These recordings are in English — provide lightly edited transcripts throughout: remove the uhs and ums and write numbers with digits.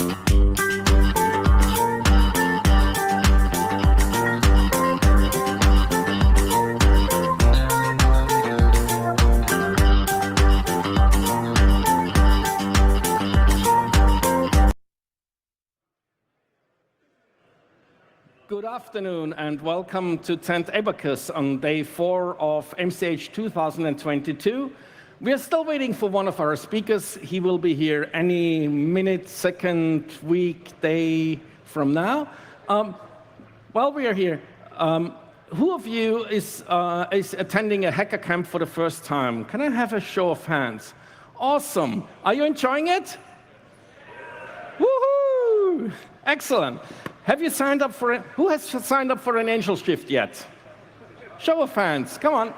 Good afternoon and welcome to Tent Abacus on day 4 of MCH 2022. We are still waiting for one of our speakers. He will be here any minute, second, week, day from now. While we are here, who of you is attending a hacker camp for the first time? Can I have a show of hands? Awesome. Are you enjoying it? Woohoo! Excellent. Have you signed up for it? Who has signed up for an angel shift yet? Show of hands, come on.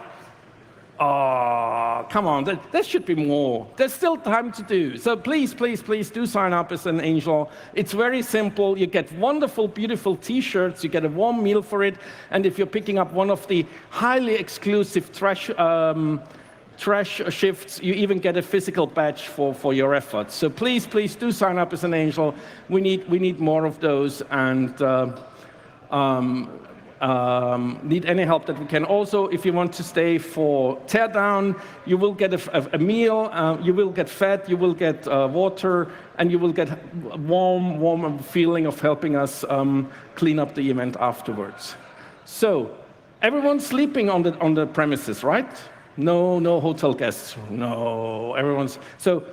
Oh, come on, there should be more. There's still time to do. So please, please, please do sign up as an angel. It's very simple. You get wonderful, beautiful t-shirts. You get a warm meal for it. And if you're picking up one of the highly exclusive trash shifts, you even get a physical badge for your efforts. So please, please do sign up as an angel. We need more of those, and need any help that we can. Also, if you want to stay for teardown, you will get a meal, you will get fed, you will get water, and you will get a warm feeling of helping us clean up the event afterwards. So everyone's sleeping on the premises, right? No hotel guests. No, everyone's. So,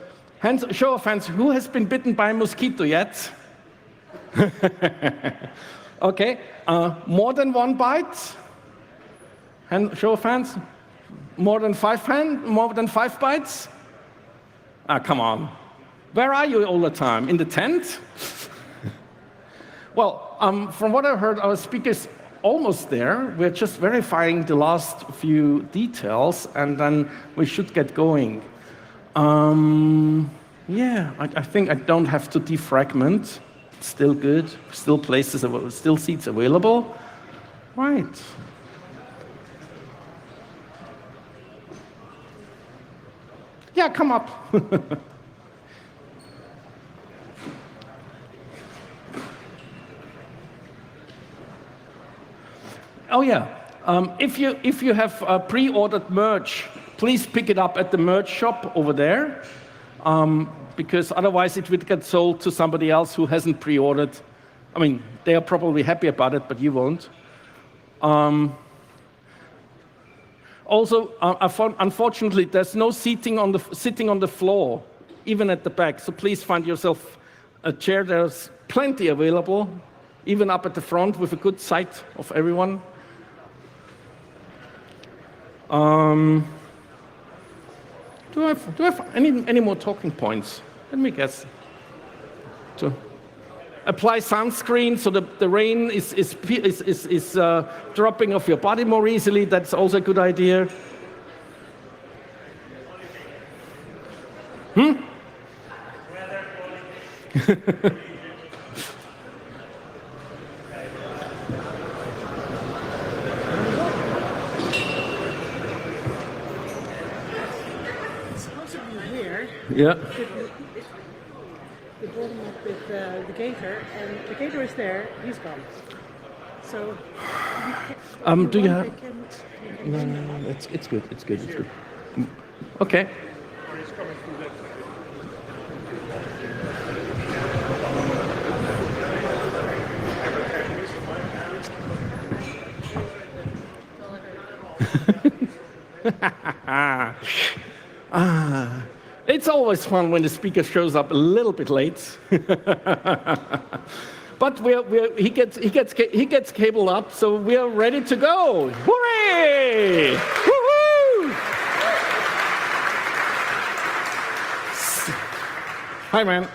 show of hands. Who has been bitten by a mosquito yet? Okay. More than one bite? Show of hands. More than 5 bites? Ah, come on. Where are you all the time? In the tent? Well, from what I heard, our speakers almost there. We're just verifying the last few details, and then we should get going. Yeah, I think I don't have to defragment. Still good. Still places, still seats available. Right. Yeah, come up. Oh yeah, if you have pre-ordered merch, please pick it up at the merch shop over there, because otherwise it would get sold to somebody else who hasn't pre-ordered. I mean, they are probably happy about it, but you won't. Also, unfortunately, there's no sitting on the floor, even at the back. So please find yourself a chair. There's plenty available, even up at the front with a good sight of everyone. Do I have any more talking points? Let me guess. To apply sunscreen so the rain is dropping off your body more easily. That's also a good idea. Yeah. They brought him up with the gator, and the gator is there. He's gone. So. Do you have? No. It's good. It's good. Okay. It's always fun when the speaker shows up a little bit late. But he gets cabled up, so we are ready to go. Hooray! Woohoo! Hi, man.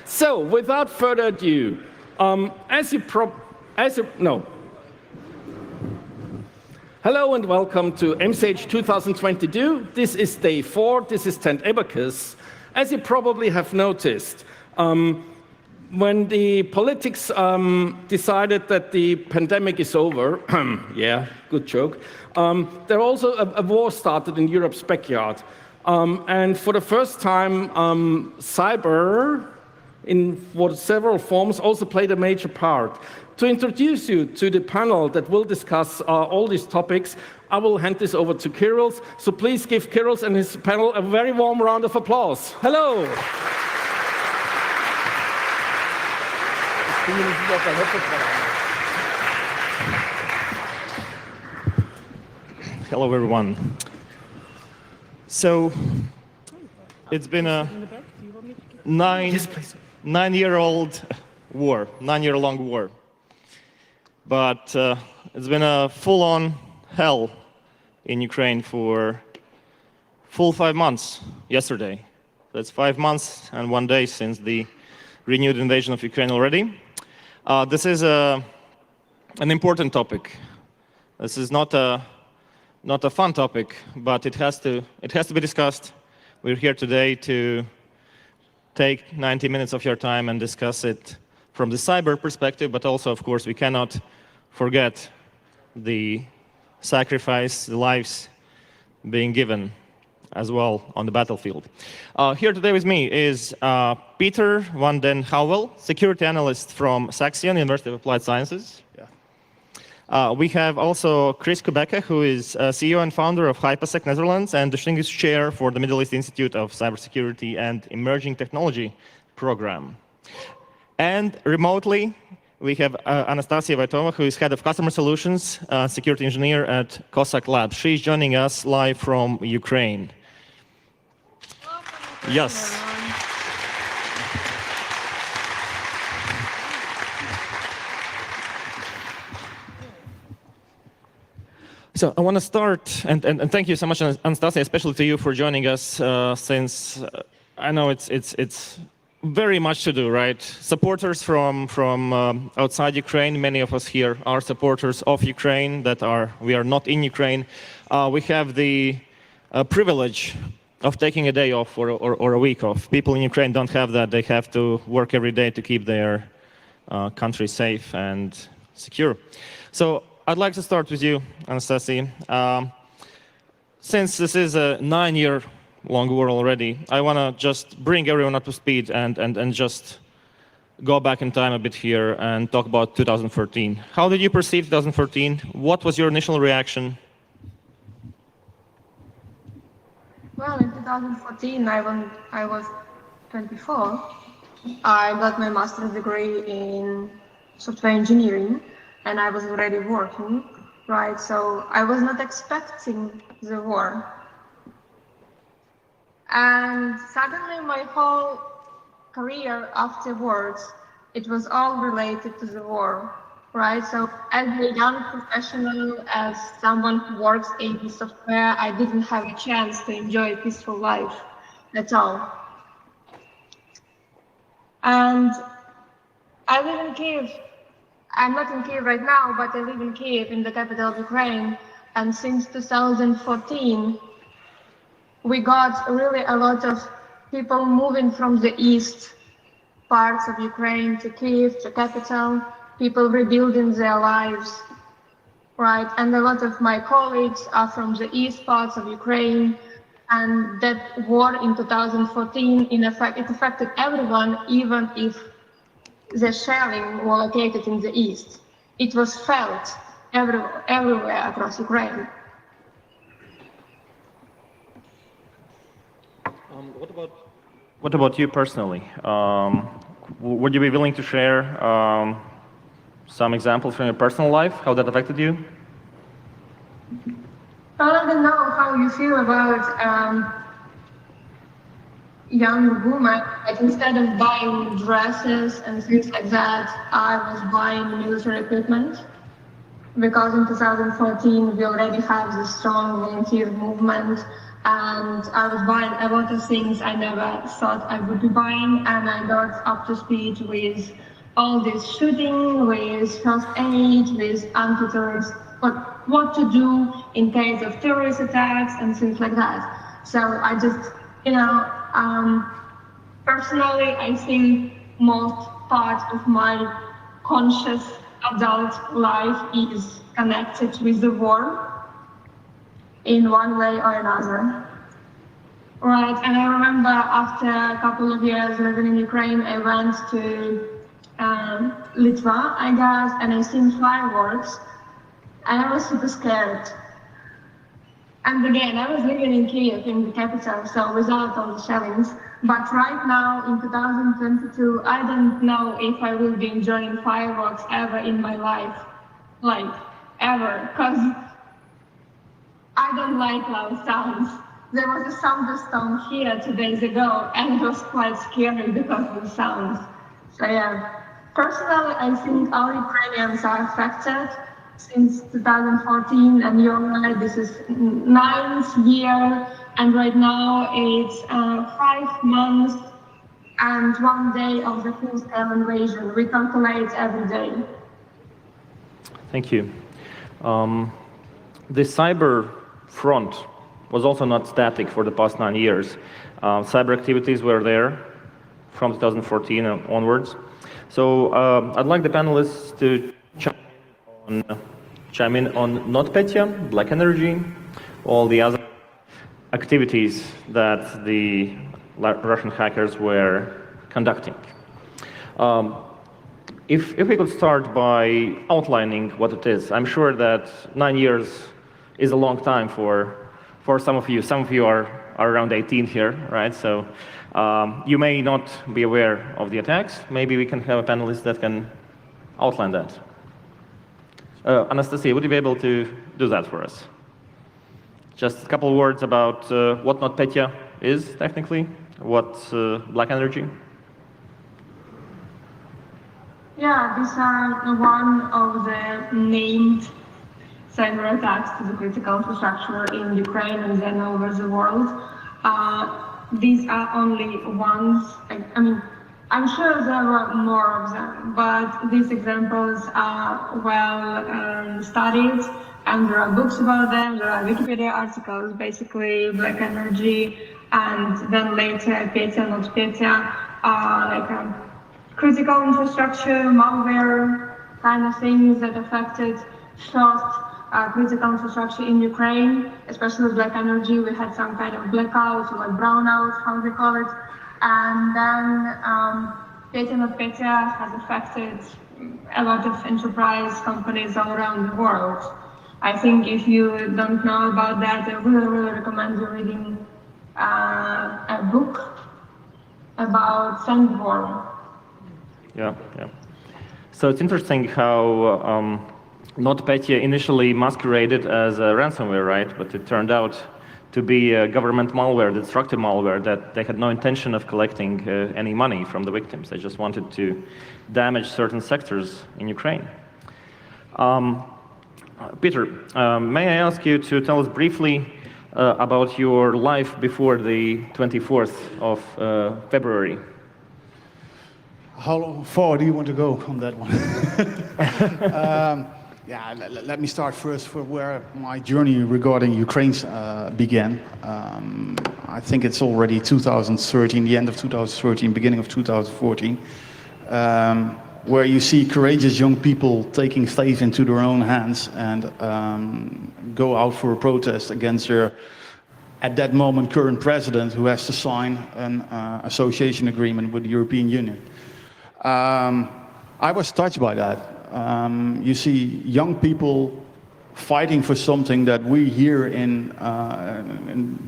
So, without further ado, Hello and welcome to MCH 2022. This is day 4. This is Tent Abacus. As you probably have noticed, when the politics decided that the pandemic is over, yeah, good joke, there also a war started in Europe's backyard. And for the first time, cyber in for several forms also played a major part. To introduce you to the panel that will discuss all these topics, I will hand this over to Kirill. So please give Kirill and his panel a very warm round of applause. Hello. Hello, everyone. So, it's been a nine-year-old war, 9-year-long war. But it's been a full-on hell in Ukraine for full 5 months yesterday. That's 5 months and 1 day since the renewed invasion of Ukraine already. This is an important topic. This is not a fun topic, but it has to be discussed. We're here today to take 90 minutes of your time and discuss it from the cyber perspective, but also, of course, we cannot forget the sacrifice, the lives being given as well on the battlefield. Here today with me is Peter van den Houwel, security analyst from Saxion, University of Applied Sciences. We have also Chris Kubeka, who is CEO and founder of Hypersec Netherlands and Distinguished Chair for the Middle East Institute of Cybersecurity and Emerging Technology program. And remotely, we have Anastasia Vaitova, who is Head of Customer Solutions, Security Engineer at Cossack Labs. She's joining us live from Ukraine. Yes. So I want to start, and thank you so much, Anastasia, especially to you for joining us, since I know it's very much to do, right? Supporters from outside Ukraine, many of us here are supporters of Ukraine we are not in Ukraine. We have the privilege of taking a day off or a week off. People in Ukraine don't have that. They have to work every day to keep their country safe and secure. So I'd like to start with you, Anastasia. Since this is a 9-year-long war already, I want to just bring everyone up to speed and just go back in time a bit here and talk about 2014. How did you perceive 2014? What was your initial reaction? Well, in 2014, I was 24. I got my master's degree in software engineering, and I was already working, right? So I was not expecting the war. And suddenly my whole career afterwards, it was all related to the war, right? So as a young professional, as someone who works in software, I didn't have a chance to enjoy a peaceful life at all. And I live in Kiev. I'm not in Kiev right now, but I live in Kiev, in the capital of Ukraine. And since 2014, we got really a lot of people moving from the east parts of Ukraine to Kiev, to capital, people rebuilding their lives, right? And a lot of my colleagues are from the east parts of Ukraine. And that war in 2014, in effect, it affected everyone, even if the shelling were located in the east. It was felt everywhere across Ukraine. What about you personally? Would you be willing to share some examples from your personal life, how that affected you? I don't know how you feel about young woman. Like, instead of buying dresses and things like that, I was buying military equipment, because in 2014 we already have this strong volunteer movement, and I was buying a lot of things I never thought I would be buying, and I got up to speed with all this shooting, with first aid, with anti-terrorist, what to do in case of terrorist attacks and things like that. So I just, personally, I think most part of my conscious adult life is connected with the war in one way or another. Right, and I remember after a couple of years living in Ukraine, I went to Litva, I guess, and I seen fireworks, and I was super scared. And again, I was living in Kiev, in the capital, so without all the shellings. But right now, in 2022, I don't know if I will be enjoying fireworks ever in my life, like ever, because I don't like loud sounds. There was a thunderstorm here 2 days ago, and it was quite scary because of the sounds. So yeah, personally, I think all Ukrainians are affected since 2014, and you're right, this is 9th year, and right now it's 5 months and 1 day of the full-scale invasion. We calculate every day. Thank you. The cyber front was also not static for the past 9 years. Cyber activities were there from 2014 onwards. So I'd like the panelists to chime in on NotPetya, Black Energy, all the other activities that the Russian hackers were conducting. If we could start by outlining what it is. I'm sure that 9 years is a long time for some of you. Some of you are around 18 here, right? So you may not be aware of the attacks. Maybe we can have a panelist that can outline that. Anastasia, would you be able to do that for us? Just a couple of words about what NotPetya is technically, what's Black Energy? Yeah, these are one of the named cyber attacks to the critical infrastructure in Ukraine and then over the world. These are only ones. I mean, I'm sure there were more of them, but these examples are well studied, and there are books about them. There are Wikipedia articles, basically Black Energy, and then later Petya, NotPetya, like critical infrastructure, malware kind of things that affected first critical infrastructure in Ukraine, especially with Black Energy. We had some kind of blackout or like brownout, how they call it. And then Petya, NotPetya has affected a lot of enterprise companies all around the world. I think if you don't know about that, I really recommend you reading a book about Sandworm. Yeah. So it's interesting how NotPetya initially masqueraded as a ransomware, right? But it turned out to be a government malware, destructive malware, that they had no intention of collecting any money from the victims. They just wanted to damage certain sectors in Ukraine. Peter, may I ask you to tell us briefly about your life before the 24th of February? How far do you want to go on that one? Yeah, let me start first for where my journey regarding Ukraine began. I think it's already 2013, the end of 2013, beginning of 2014, where you see courageous young people taking fate into their own hands and go out for a protest against their, at that moment, current president, who has to sign an association agreement with the European Union. I was touched by that. You see young people fighting for something that we here in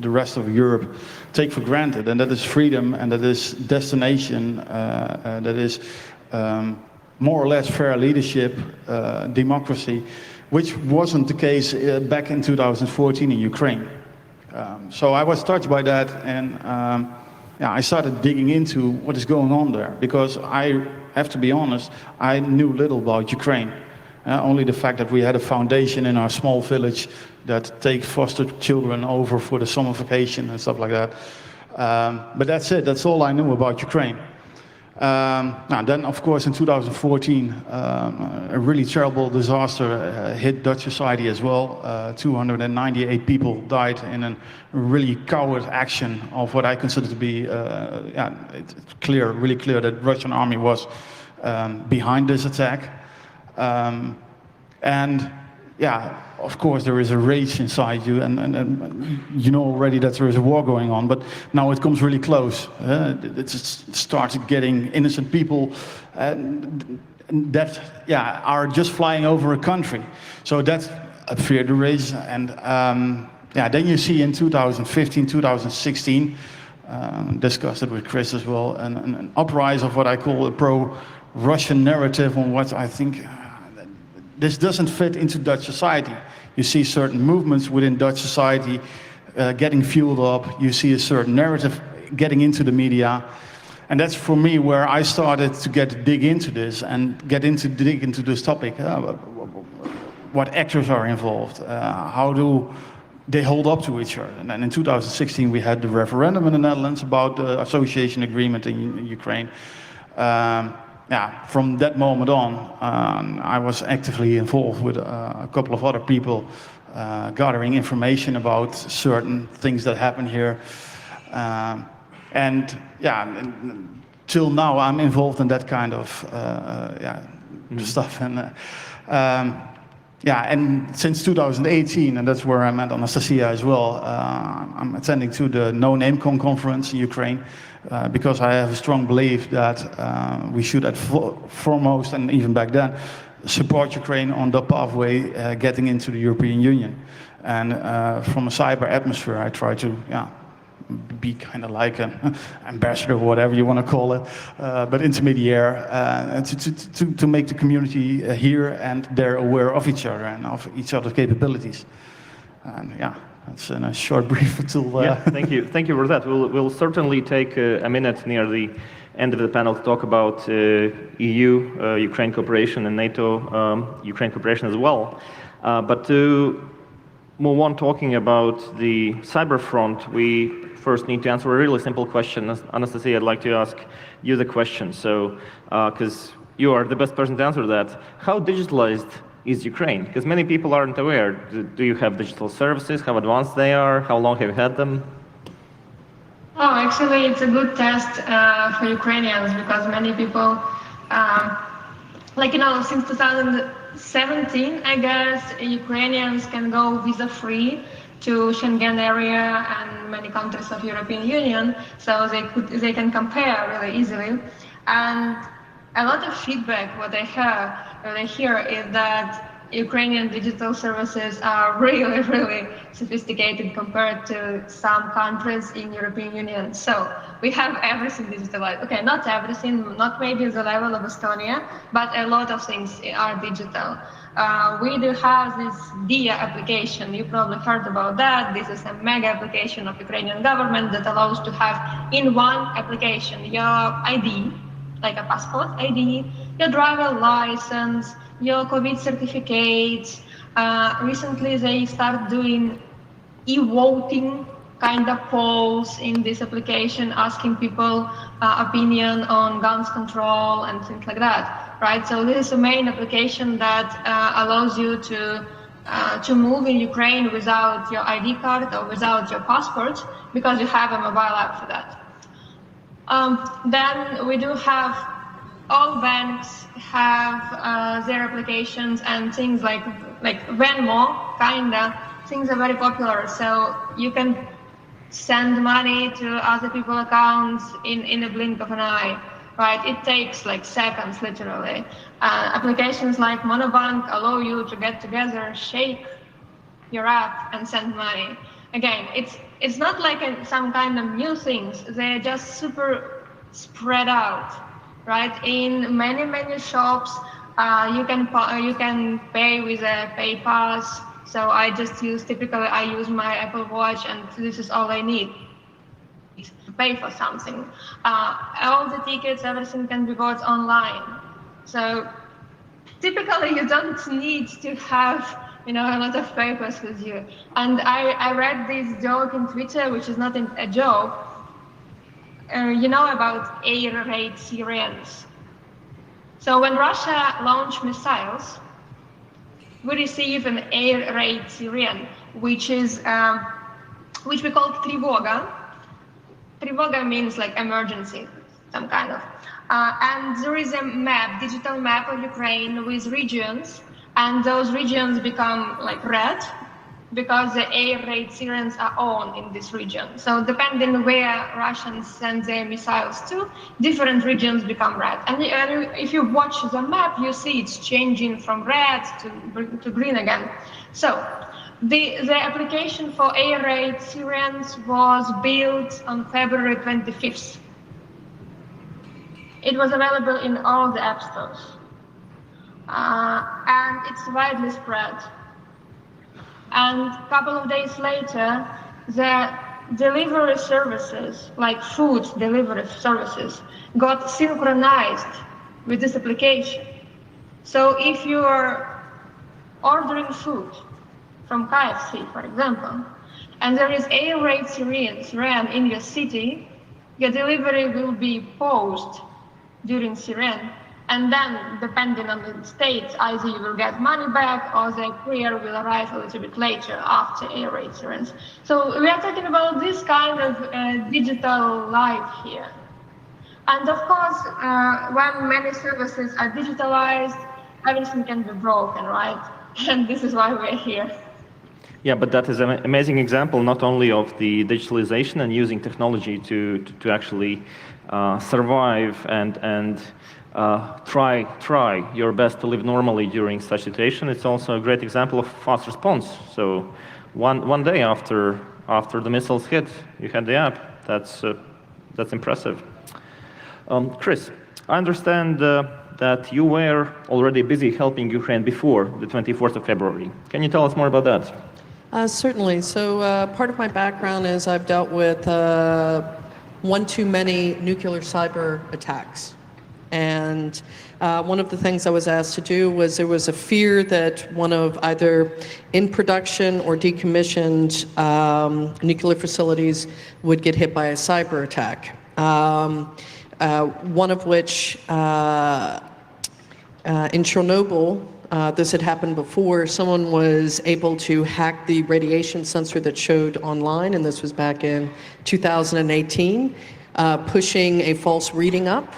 the rest of Europe take for granted, and that is freedom, and that is destination, that is more or less fair leadership, democracy, which wasn't the case back in 2014 in Ukraine. So I was touched by that, and yeah, I started digging into what is going on there, because I have to be honest, I knew little about Ukraine. Only the fact that we had a foundation in our small village that takes foster children over for the summer vacation and stuff like that. But that's it, that's all I knew about Ukraine. Now then, of course, in 2014, a really terrible disaster hit Dutch society as well. 298 people died in a really coward action of what I consider to be, yeah, it's clear, really clear that the Russian army was behind this attack. And yeah, of course, there is a rage inside you, and you know already that there is a war going on, but now it comes really close. It starts getting innocent people that are just flying over a country. So that's a fear the rage. And then you see in 2015, 2016, discussed it with Chris as well, an uprise of what I call a pro-Russian narrative on what I think this doesn't fit into Dutch society. You see certain movements within Dutch society getting fueled up. You see a certain narrative getting into the media. And that's for me where I started to dig into this and dig into this topic. What actors are involved? How do they hold up to each other? And then in 2016 we had the referendum in the Netherlands about the association agreement in Ukraine. From that moment on, I was actively involved with a couple of other people, gathering information about certain things that happen here. Till now I'm involved in that kind of stuff. And since 2018, and that's where I met Anastasia as well, I'm attending to the No Name conference in Ukraine, because I have a strong belief that we should at foremost, and even back then, support Ukraine on the pathway getting into the European Union. And from a cyber atmosphere, I try to be kind of like an ambassador, whatever you want to call it, but intermediary, to make the community here and there aware of each other and of each other's capabilities. And that's a short brief until... Thank you for that. We'll certainly take a minute near the end of the panel to talk about EU, Ukraine cooperation, and NATO, Ukraine cooperation as well. But to move on talking about the Cyberfront, we first need to answer a really simple question. Anastasia, I'd like to ask you the question. So, because you are the best person to answer that. How digitalized is Ukraine? Because many people aren't aware. Do you have digital services? How advanced they are? How long have you had them? Oh, actually, it's a good test for Ukrainians, because many people, since 2017, I guess, Ukrainians can go visa-free to Schengen area and many countries of European Union, so they can compare really easily. And a lot of feedback what I hear is that Ukrainian digital services are really, really sophisticated compared to some countries in European Union. So we have everything digitalized. Okay, not everything, not maybe the level of Estonia, but a lot of things are digital. We do have this DIA application. You probably heard about that. This is a mega application of Ukrainian government that allows to have in one application your ID, like a passport ID, your driver license, your COVID certificate. Recently, they start doing e-voting kind of polls in this application, asking people opinion on guns control and things like that. Right, so this is the main application that allows you to move in Ukraine without your ID card or without your passport, because you have a mobile app for that. Then we do have all banks have their applications, and things like Venmo, kinda things are very popular. So you can send money to other people's accounts in a blink of an eye. Right, it takes like seconds, literally. Applications like Monobank allow you to get together, shake your app, and send money. Again, it's not like some kind of new things. They're just super spread out, right? In many shops, you can pay with a PayPass. So I use my Apple Watch, and this is all I need. Pay for something. All the tickets, everything can be bought online. So typically you don't need to have a lot of papers with you. And I read this joke in Twitter, which is not a joke. About air raid Syrians. So when Russia launched missiles, we receive an air raid Syrian, which we call Trivoga. Trivoga means like emergency, some kind of. And there is a digital map of Ukraine with regions And those regions become like red because the air raid sirens are on in this region. So depending where Russians send their missiles to, different regions become red. And if you watch the map, you see it's changing from red to green again. So the application for air raid sirens was built on February 25th. It was available in all the app stores. And it's widely spread. And a couple of days later, the delivery services, like food delivery services, got synchronized with this application. So if you're ordering food from KFC, for example, and there is air raid sirens ran in your city, your delivery will be paused during siren. And then, depending on the state, either you will get money back or the courier will arrive a little bit later after air raid sirens. So we are talking about this kind of digital life here. And of course, when many services are digitalized, everything can be broken, right? And this is why we're here. Yeah, but that is an amazing example not only of the digitalization and using technology to actually survive and try your best to live normally during such situation. It's also a great example of fast response. So one day after the missiles hit, you had the app. That's impressive. Chris, I understand that you were already busy helping Ukraine before the 24th of February. Can you tell us more about that? Certainly. So part of my background is I've dealt with one too many nuclear cyber attacks. And one of the things I was asked to do was there was a fear that one of either in production or decommissioned nuclear facilities would get hit by a cyber attack. One of which in Chernobyl, this had happened before, someone was able to hack the radiation sensor that showed online, and this was back in 2018, pushing a false reading up.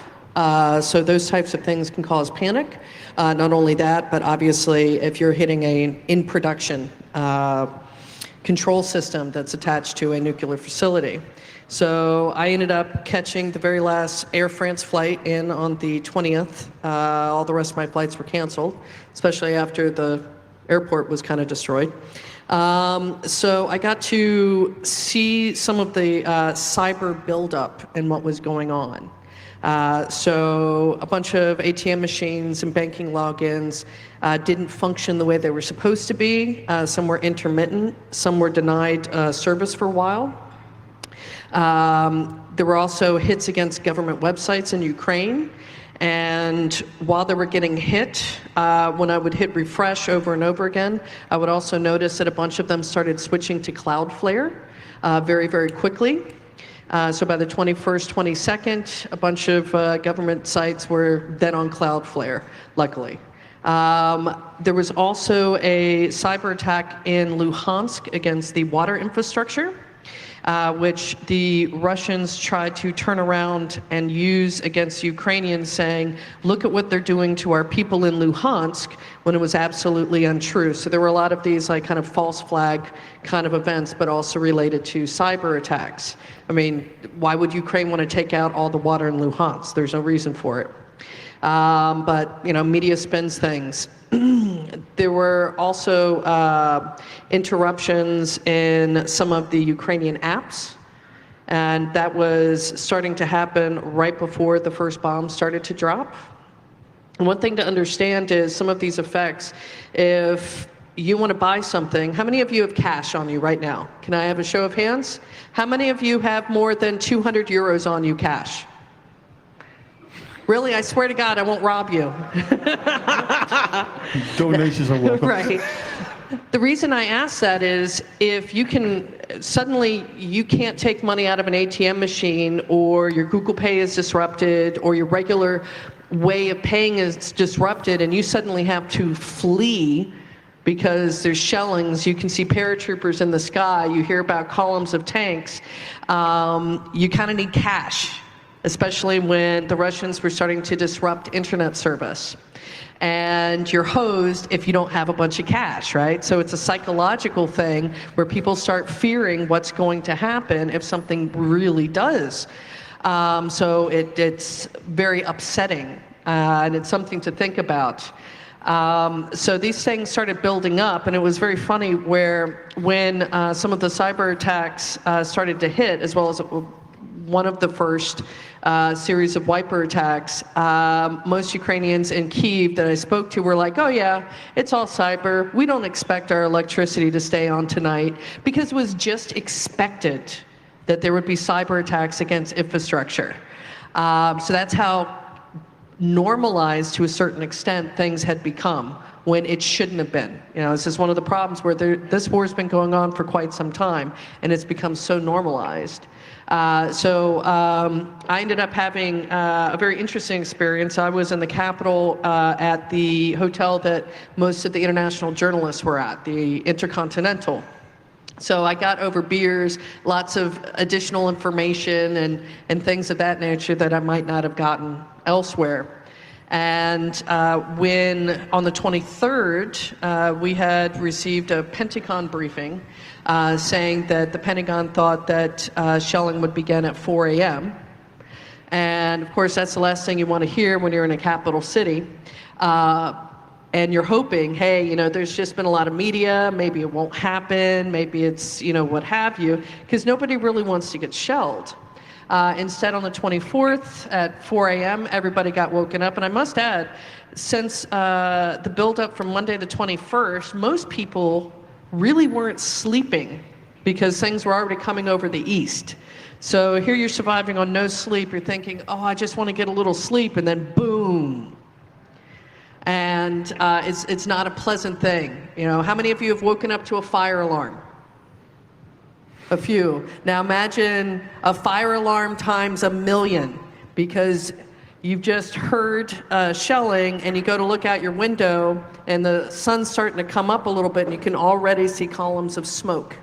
So those types of things can cause panic. Not only that, but obviously if you're hitting a in-production control system that's attached to a nuclear facility. So I ended up catching the very last Air France flight in on the 20th. All the rest of my flights were canceled, especially after the airport was kind of destroyed. So I got to see some of the cyber buildup and what was going on. So a bunch of ATM machines and banking logins didn't function the way they were supposed to be. Some were intermittent, some were denied service for a while. There were also hits against government websites in Ukraine. And while they were getting hit, when I would hit refresh over and over again, I would also notice that a bunch of them started switching to Cloudflare very, very quickly. So by the 21st, 22nd, a bunch of government sites were then on Cloudflare, luckily. There was also a cyber attack in Luhansk against the water infrastructure, which the Russians tried to turn around and use against Ukrainians, saying, look at what they're doing to our people in Luhansk, when it was absolutely untrue. So there were a lot of these like kind of false flag kind of events, but also related to cyber attacks. I mean, why would Ukraine want to take out all the water in Luhansk? There's no reason for it. But, you know, media spins things. There were also interruptions in some of the Ukrainian apps, and that was starting to happen right before the first bomb started to drop. And one thing to understand is some of these effects, if you want to buy something, how many of you have cash on you right now? Can I have a show of hands? How many of you have more than 200 euros on you cash? Really, I swear to God, I won't rob you. Donations are welcome. Right. The reason I ask that is if you can, suddenly you can't take money out of an ATM machine, or your Google Pay is disrupted, or your regular way of paying is disrupted, and you suddenly have to flee because there's shellings, you can see paratroopers in the sky, you hear about columns of tanks, you kind of need cash. especially when the Russians were starting to disrupt internet service. And you're hosed if you don't have a bunch of cash, right? So it's a psychological thing where people start fearing what's going to happen if something really does. So it's very upsetting, and it's something to think about. So these things started building up, and it was very funny when some of the cyber attacks started to hit, as well as one of the first series of wiper attacks, most Ukrainians in Kyiv that I spoke to were like, oh yeah, it's all cyber. We don't expect our electricity to stay on tonight, because it was just expected that there would be cyber attacks against infrastructure. So that's how normalized to a certain extent things had become when it shouldn't have been. You know, this is one of the problems where this war has been going on for quite some time, and it's become so normalized. I ended up having a very interesting experience. I was in the Capitol at the hotel that most of the international journalists were at, the Intercontinental. So I got over beers, lots of additional information and things of that nature that I might not have gotten elsewhere. And when on the 23rd, we had received a Pentagon briefing saying that the Pentagon thought that shelling would begin at 4 a.m. And of course, that's the last thing you want to hear when you're in a capital city. And you're hoping, hey, you know, there's just been a lot of media, maybe it won't happen, maybe it's, you know, what have you, because nobody really wants to get shelled. Instead, on the 24th at 4 a.m., everybody got woken up. And I must add, since the buildup from Monday the 21st, most people really weren't sleeping because things were already coming over the east. So here you're surviving on no sleep. You're thinking, oh, I just want to get a little sleep, and then boom. And it's not a pleasant thing. You know, how many of you have woken up to a fire alarm? A few. Now imagine a fire alarm times 1,000,000, because you've just heard shelling, and you go to look out your window and the sun's starting to come up a little bit and you can already see columns of smoke.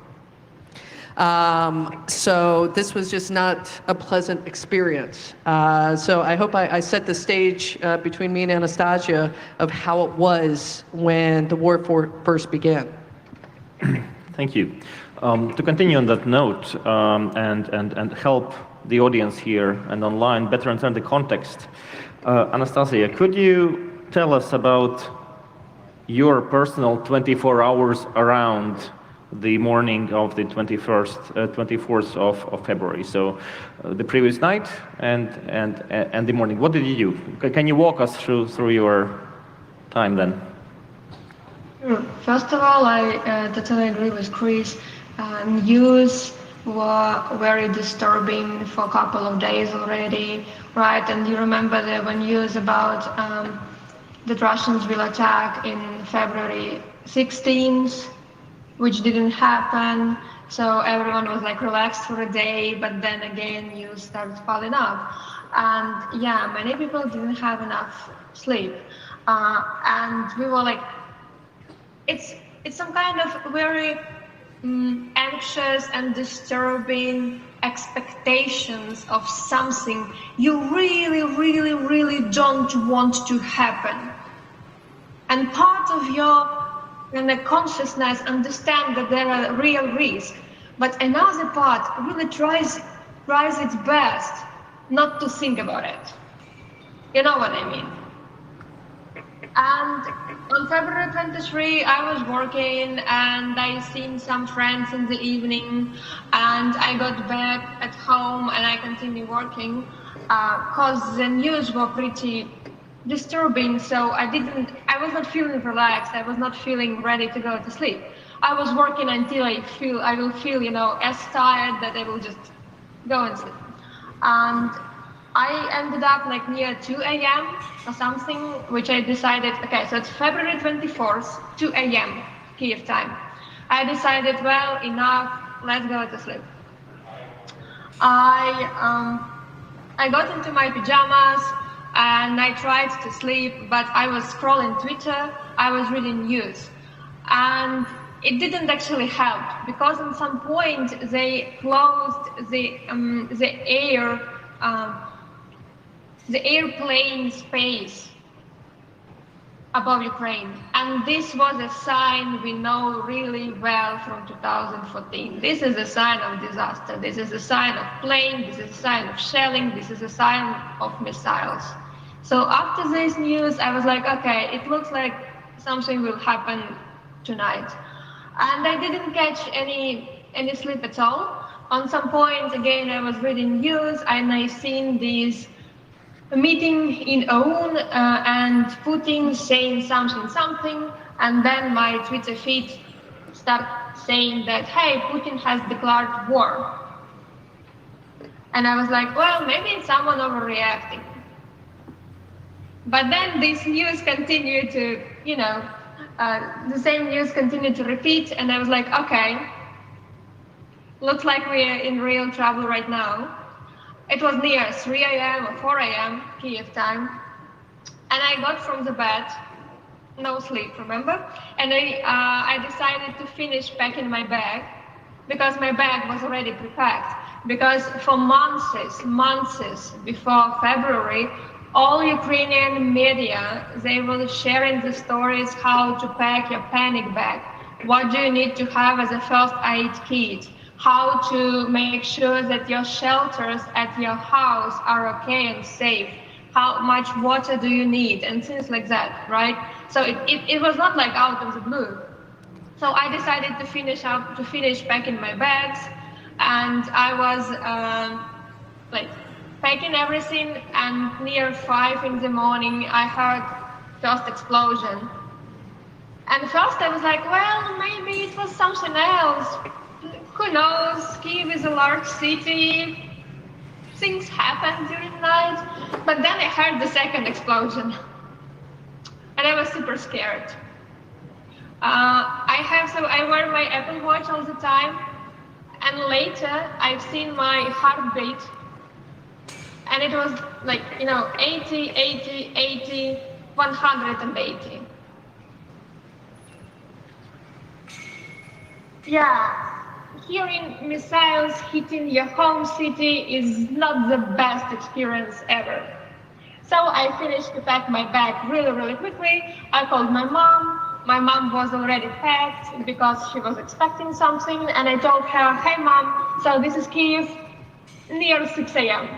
So this was just not a pleasant experience. So I hope I set the stage between me and Anastasia of how it was when the war first began. Thank you. To continue on that note and help the audience here and online better understand the context, Anastasia, could you tell us about your personal 24 hours around the morning of the 24th of February? So the previous night and the morning. What did you do? Can you walk us through your time then? Sure. First of all, I totally agree with Chris. News were very disturbing for a couple of days already, right? And you remember there were news about the Russians will attack in February 16th, which didn't happen. So everyone was like relaxed for a day, but then again, news started piling up. And yeah, many people didn't have enough sleep. And we were like, it's some kind of very anxious and disturbing expectations of something you really, really, really don't want to happen. And part of your consciousness understand that there are real risks, but another part really tries its best not to think about it. You know what I mean? And on February 23, I was working and I seen some friends in the evening, and I got back at home and I continued working because the news were pretty disturbing. So I was not feeling relaxed. I was not feeling ready to go to sleep. I was working until I will feel, you know, as tired that I will just go and sleep. And I ended up like near 2 a.m. or something, which I decided, okay, so it's February 24th, 2 a.m. Kyiv time. I decided, well, enough, let's go to sleep. I got into my pajamas and I tried to sleep, but I was scrolling Twitter, I was reading news. And it didn't actually help, because at some point they closed the air the airplane space above Ukraine. And this was a sign we know really well from 2014. This is a sign of disaster. This is a sign of plane. This is a sign of shelling. This is a sign of missiles. So after this news, I was like, okay, it looks like something will happen tonight. And I didn't catch any sleep at all. On some point, again, I was reading news and I seen these meeting in OUN and Putin saying something, and then my Twitter feed start saying that, hey, Putin has declared war. And I was like, well, maybe it's someone overreacting. But then this news continued to, the same news continued to repeat, and I was like, okay, looks like we're in real trouble right now. It was near 3 a.m. or 4 a.m. Kiev time, and I got from the bed, no sleep, remember? And I decided to finish packing my bag, because my bag was already pre-packed. Because for months before February, all Ukrainian media, they were sharing the stories how to pack your panic bag, what do you need to have as a first aid kit, how to make sure that your shelters at your house are okay and safe, how much water do you need, and things like that, right? So it was not like out of the blue. So I decided to finish packing my bags, and I was packing everything, and near 5 in the morning, I heard first explosion. And first I was like, well, maybe it was something else. Who knows? Kyiv is a large city. Things happen during the night. But then I heard the second explosion. And I was super scared. I wear my Apple Watch all the time. And later I've seen my heartbeat. And it was like, 80, 80, 80, 180. Yeah. Hearing missiles hitting your home city is not the best experience ever. So I finished to pack my bag really, really quickly. I called my mom. My mom was already packed because she was expecting something. And I told her, hey mom, so this is Kyiv, near 6 a.m.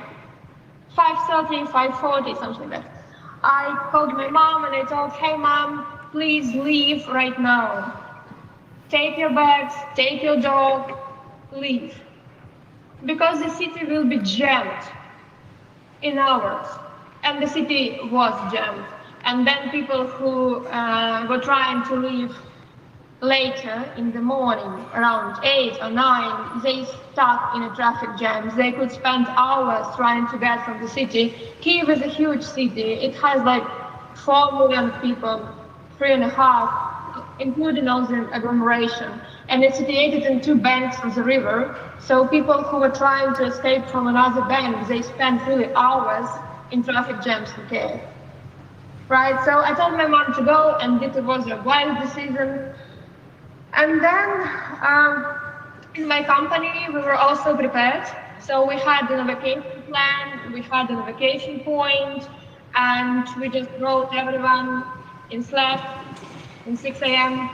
5:30, 5:40, something like that. I called my mom and I told, hey mom, please leave right now. Take your bags, take your dog, leave. Because the city will be jammed in hours. And the city was jammed. And then people who were trying to leave later in the morning, around 8 or 9, they stuck in a traffic jam. They could spend hours trying to get from the city. Kyiv is a huge city. It has like 4 million people, 3.5, including all the agglomeration. And it's situated in 2 banks of the river. So people who were trying to escape from another bank, they spent really hours in traffic jams in Kyiv. Right, so I told my mom to go, and it was a wild decision. And then in my company, we were also prepared. So we had an evacuation plan, we had an evacuation point, and we just wrote everyone in Slack in 6 a.m.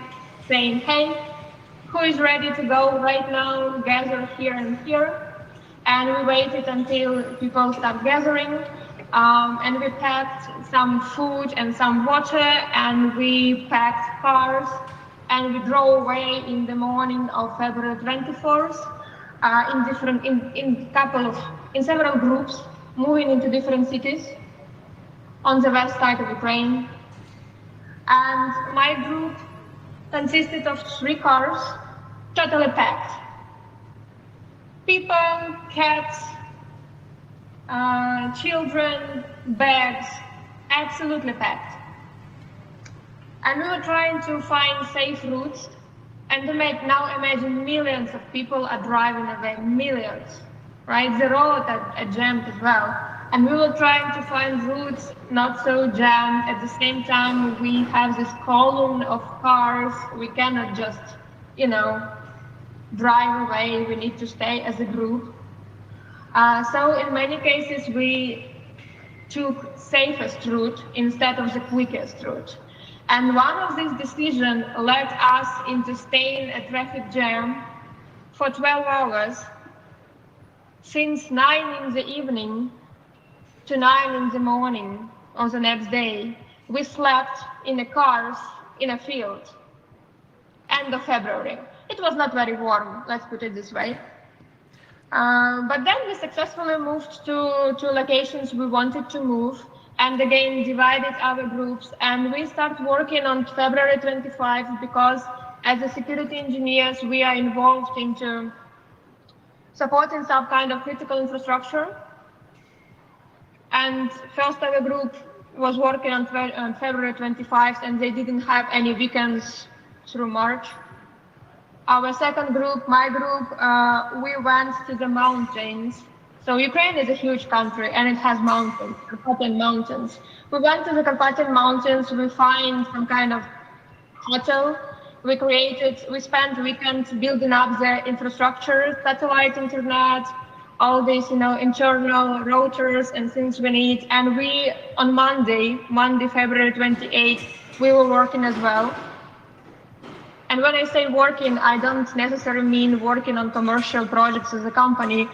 saying, hey, who is ready to go right now, gather here and here. And we waited until people start gathering. And we packed some food and some water, and we packed cars, and we drove away in the morning of February 24th in several groups, moving into different cities on the west side of Ukraine. And my group consisted of 3 cars, totally packed. People, cats, children, bags, absolutely packed. And we were trying to find safe routes, and now imagine millions of people are driving away, millions, right? The roads are jammed as well. And we were trying to find routes not so jammed. At the same time, we have this column of cars. We cannot just, drive away. We need to stay as a group. So in many cases, we took safest route instead of the quickest route. And one of these decisions led us into staying a traffic jam for 12 hours, since 9 in the evening to 9 in the morning on the next day. We slept in the cars in a field, end of February. It was not very warm, let's put it this way. But then we successfully moved to locations we wanted to move, and again divided our groups, and we started working on February 25 because as a security engineers we are involved into supporting some kind of critical infrastructure. And first our group was working on February 25 and they didn't have any weekends through March. Our second group, my group, we went to the mountains. So Ukraine is a huge country and it has mountains, Carpathian Mountains. We went to the Carpathian Mountains, we find some kind of hotel. We spent weekends building up the infrastructure, satellite internet, all these, internal routers and things we need. And we, on Monday, February 28th, we were working as well. And when I say working, I don't necessarily mean working on commercial projects as a company,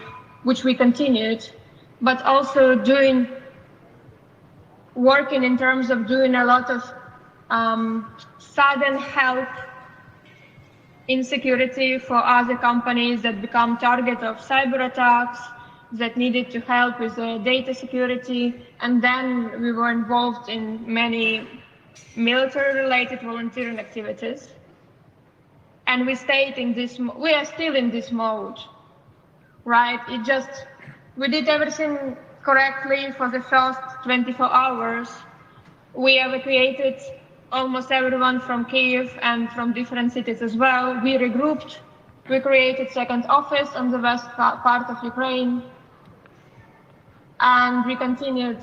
which we continued, but also working in terms of doing a lot of sudden help in security for other companies that become target of cyber attacks, that needed to help with data security. And then we were involved in many military-related volunteering activities. And we are still in this mode, right? We did everything correctly for the first 24 hours. We evacuated almost everyone from Kyiv and from different cities as well. We regrouped, we created second office on the west part of Ukraine, and we continued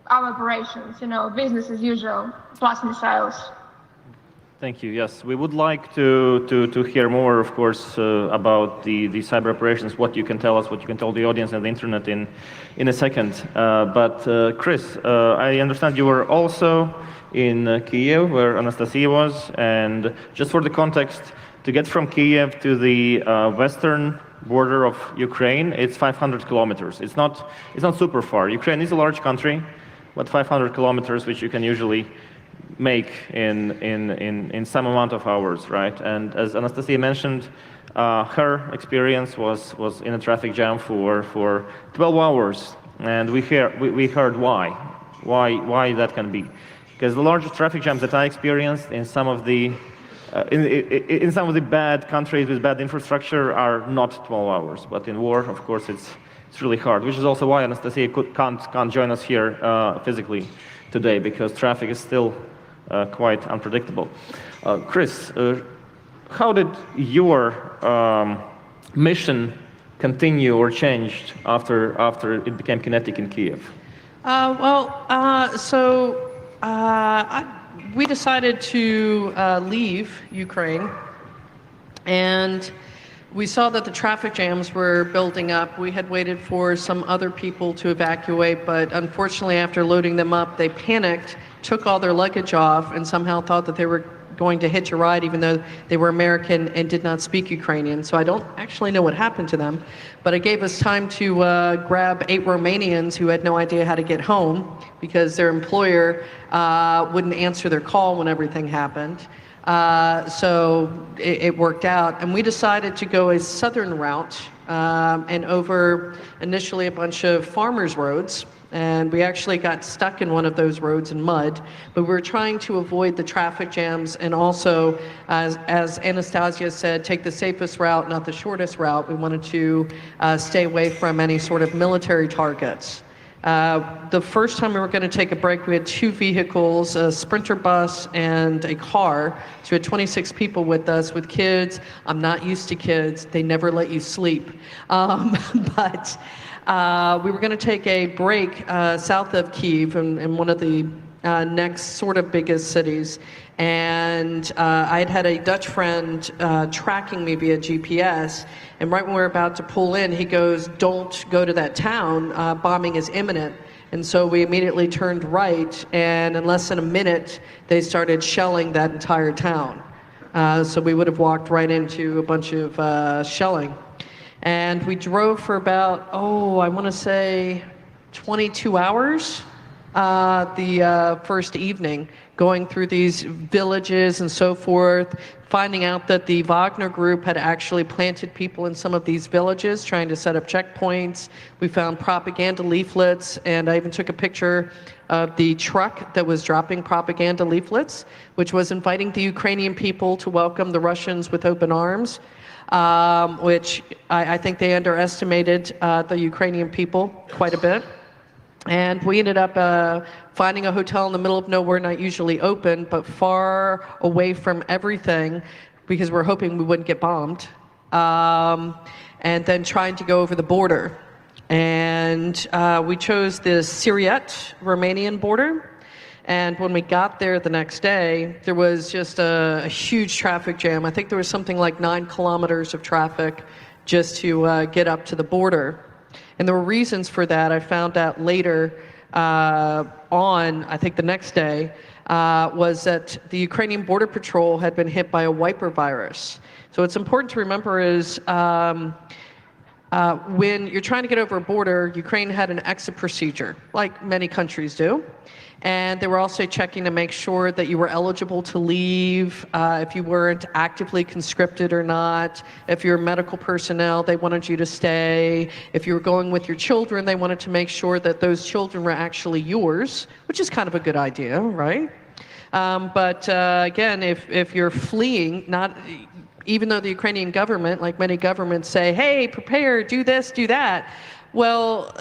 our operations, business as usual, plus missiles. Thank you. Yes, we would like to hear more, of course, about the cyber operations, what you can tell us, what you can tell the audience and the internet in a second. But Chris, I understand you were also in Kyiv, where Anastasia was, and just for the context, to get from Kyiv to the western border of Ukraine, it's 500 kilometers. It's not super far. Ukraine is a large country, but 500 kilometers, which you can usually make in some amount of hours, right? And as Anastasia mentioned, her experience was in a traffic jam for 12 hours, and we heard why that can be. Because the largest traffic jams that I experienced in some of the bad countries with bad infrastructure are not 12 hours, but in war, of course, it's really hard. Which is also why Anastasia can't join us here physically today, because traffic is still quite unpredictable. Chris, how did your mission continue or changed after it became kinetic in Kyiv? We decided to leave Ukraine, and we saw that the traffic jams were building up. We had waited for some other people to evacuate, but unfortunately after loading them up, they panicked, took all their luggage off, and somehow thought that they were going to hitch a ride even though they were American and did not speak Ukrainian. So I don't actually know what happened to them, but it gave us time to grab 8 Romanians who had no idea how to get home because their employer wouldn't answer their call when everything happened. So it worked out, and we decided to go a southern route and over initially a bunch of farmers' roads. And we actually got stuck in one of those roads in mud, but we were trying to avoid the traffic jams and also, as Anastasia said, take the safest route, not the shortest route. We wanted to stay away from any sort of military targets. The first time we were going to take a break, we had 2 vehicles, a Sprinter bus and a car. So we had 26 people with us, with kids. I'm not used to kids. They never let you sleep. But we were going to take a break south of Kyiv in one of the next sort of biggest cities. And I had a Dutch friend tracking me via GPS. And right when we were about to pull in, he goes, "Don't go to that town. Bombing is imminent." And so we immediately turned right, and in less than a minute, they started shelling that entire town. So we would have walked right into a bunch of shelling. And we drove for about, I want to say 22 hours the first evening, going through these villages and so forth, finding out that the Wagner group had actually planted people in some of these villages, trying to set up checkpoints. We found propaganda leaflets, and I even took a picture of the truck that was dropping propaganda leaflets, which was inviting the Ukrainian people to welcome the Russians with open arms, which I think they underestimated the Ukrainian people quite a bit. And we ended up finding a hotel in the middle of nowhere, not usually open, but far away from everything, because we're hoping we wouldn't get bombed, and then trying to go over the border. And we chose the Syriet-Romanian border. And when we got there the next day, there was just a huge traffic jam. I think there was something like 9 kilometers of traffic just to get up to the border. And there were reasons for that. I found out later I think the next day, was that the Ukrainian Border Patrol had been hit by a wiper virus. So what's important to remember is when you're trying to get over a border, Ukraine had an exit procedure, like many countries do. And they were also checking to make sure that you were eligible to leave, if you weren't actively conscripted or not. If you're medical personnel, they wanted you to stay. If you were going with your children, they wanted to make sure that those children were actually yours, which is kind of a good idea, right? But again, if you're fleeing, even though the Ukrainian government, like many governments, say, hey, prepare, do this, do that. Well,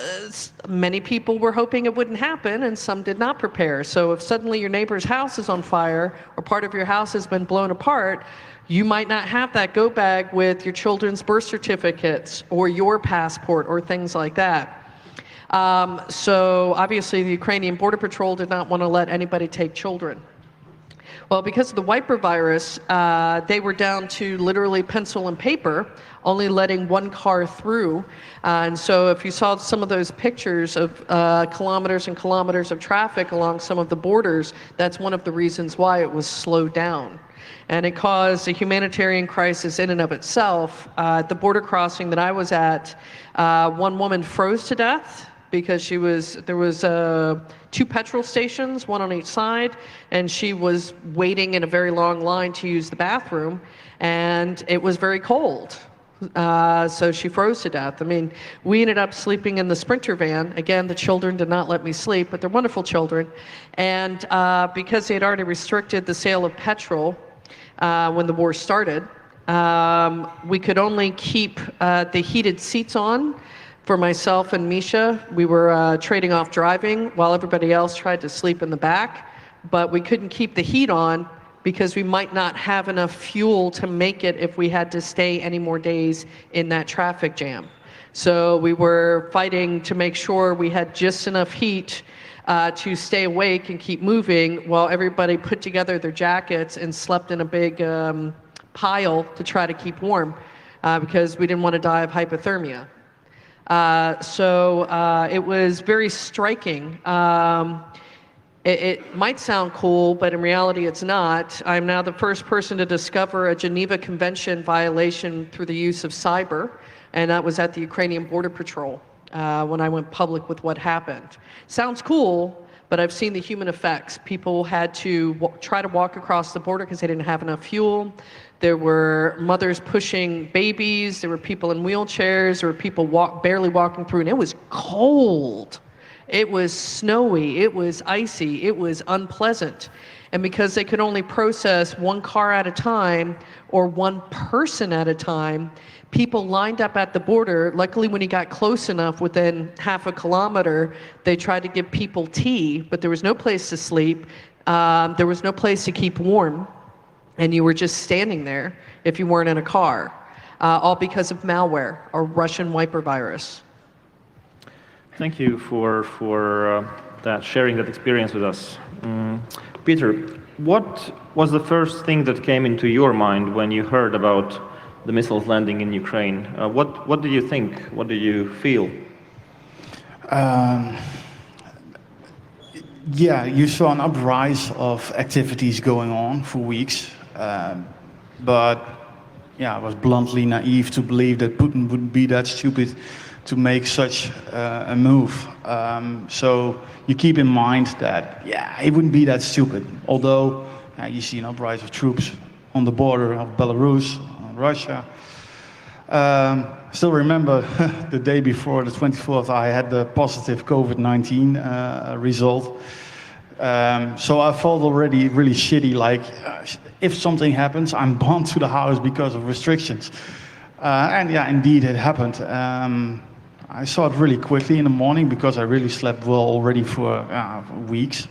many people were hoping it wouldn't happen, and some did not prepare. So if suddenly your neighbor's house is on fire, or part of your house has been blown apart, you might not have that go bag with your children's birth certificates, or your passport, or things like that. So obviously the Ukrainian Border Patrol did not want to let anybody take children. Well, because of the wiper virus, they were down to literally pencil and paper, only letting one car through. And so if you saw some of those pictures of kilometers and kilometers of traffic along some of the borders, that's one of the reasons why it was slowed down. And it caused a humanitarian crisis in and of itself. The border crossing that I was at, one woman froze to death because there was 2 petrol stations, one on each side, and she was waiting in a very long line to use the bathroom, and it was very cold. So she froze to death. I mean, we ended up sleeping in the Sprinter van. Again, the children did not let me sleep, but they're wonderful children. And because they had already restricted the sale of petrol when the war started, we could only keep the heated seats on. For myself and Misha, we were trading off driving while everybody else tried to sleep in the back, but we couldn't keep the heat on because we might not have enough fuel to make it if we had to stay any more days in that traffic jam. So we were fighting to make sure we had just enough heat to stay awake and keep moving while everybody put together their jackets and slept in a big pile to try to keep warm because we didn't want to die of hypothermia. So it was very striking. It might sound cool, but in reality it's not. I'm now the first person to discover a Geneva Convention violation through the use of cyber, and that was at the Ukrainian Border Patrol when I went public with what happened. Sounds cool, but I've seen the human effects. People had to try to walk across the border because they didn't have enough fuel. There were mothers pushing babies. There were people in wheelchairs. There were people barely walking through, and it was cold. It was snowy. It was icy. It was unpleasant. And because they could only process one car at a time or one person at a time, people lined up at the border. Luckily, when he got close enough, within half a kilometer, they tried to give people tea, but there was no place to sleep. There was no place to keep warm. And you were just standing there if you weren't in a car, all because of malware or Russian wiper virus. Thank you for that, sharing that experience with us. Peter, what was the first thing that came into your mind when you heard about the missiles landing in Ukraine? What did you think? What did you feel? Yeah, you saw an uprise of activities going on for weeks, but yeah, I was bluntly naive to believe that Putin would be that stupid to make such a move. So you keep in mind that, yeah, he wouldn't be that stupid. Although you see an uprise of troops on the border of Belarus, Russia. Still remember the day before the 24th, I had the positive COVID-19 result. So I felt already really shitty, like if something happens, I'm bound to the house because of restrictions. And yeah, indeed it happened. I saw it really quickly in the morning because I really slept well already for weeks.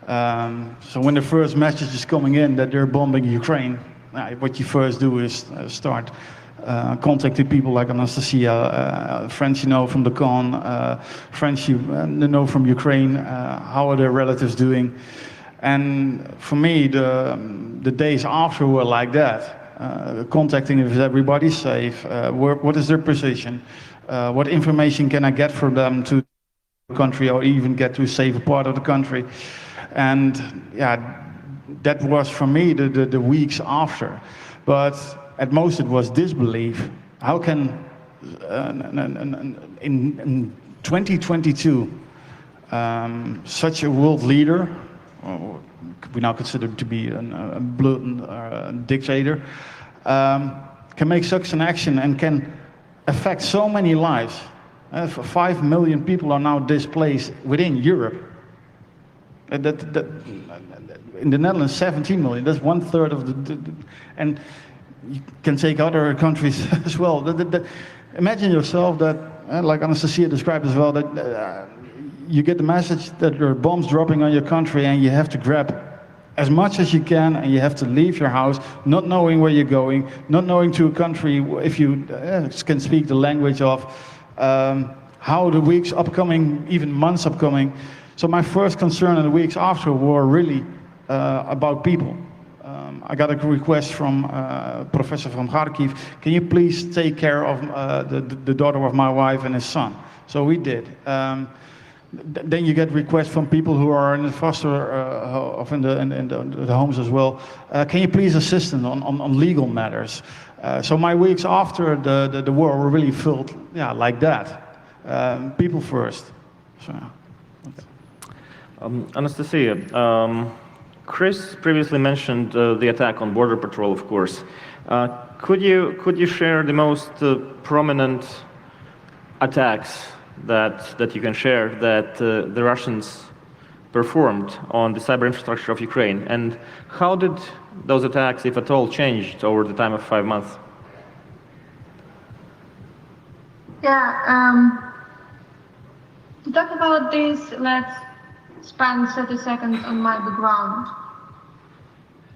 So when the first message is coming in that they're bombing Ukraine, what you first do is start contacting people like Anastasia, friends you know from the con, friends you know from Ukraine, how are their relatives doing? And for me, the days after were like that, contacting if everybody's safe, what is their position, what information can I get from them to the country or even get to a safer part of the country. And yeah, that was for me the weeks after. But at most it was disbelief. How can, in 2022, such a world leader, we now consider to be a blatant dictator, can make such an action and can affect so many lives? 5 million people are now displaced within Europe. In the Netherlands, 17 million. That's 1/3 of and you can take other countries as well. Imagine yourself that, like Anastasia described as well, that you get the message that there are bombs dropping on your country and you have to grab as much as you can and you have to leave your house, not knowing where you're going, not knowing to a country if you can speak the language of, how the weeks upcoming, even months upcoming. So my first concern in the weeks after were really about people. I got a request from a professor from Kharkiv, can you please take care of the daughter of my wife and his son? So we did. Then you get requests from people who are in the foster in the homes as well. Can you please assist them on legal matters? So my weeks after the war were really filled, yeah, like that. People first. So, okay. Anastasia, Chris previously mentioned the attack on Border Patrol, of course. Could you share the most prominent attacks that you can share that the Russians performed on the cyber infrastructure of Ukraine, and how did those attacks, if at all, changed over the time of 5 months? Yeah. To talk about this, let's spend 30 seconds on my background.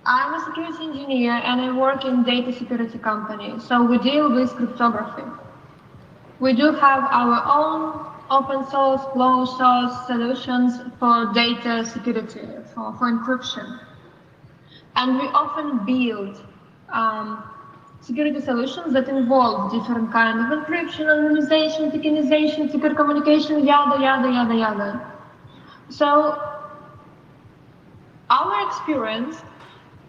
I'm a security engineer and I work in data security company, so we deal with cryptography. We do have our own open source, closed source solutions for data security, for encryption. And we often build security solutions that involve different kinds of encryption, anonymization, tokenization, secure communication, yada, yada, yada, yada. So our experience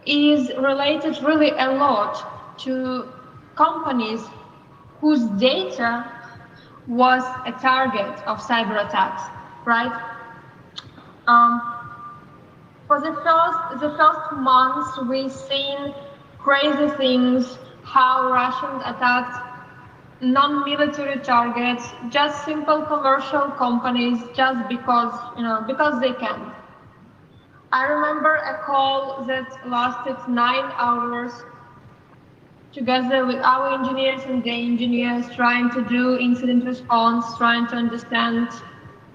is related really a lot to companies whose data was a target of cyber attacks, right? For the first months, we've seen crazy things, how Russians attacked non-military targets, just simple commercial companies, just because they can. I remember a call that lasted 9 hours together with our engineers and the engineers trying to do incident response, trying to understand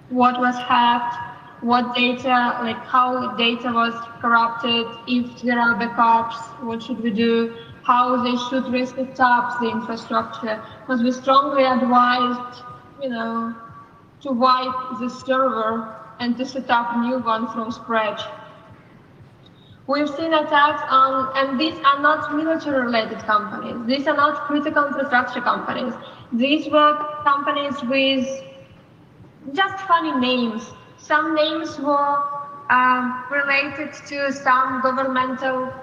what was hacked, what data, like how data was corrupted, if there are backups, what should we do, how they should reset the infrastructure, because we strongly advised, to wipe the server and to set up a new one from scratch. We've seen attacks on, and these are not military-related companies. These are not critical infrastructure companies. These were companies with just funny names, some names were related to some governmental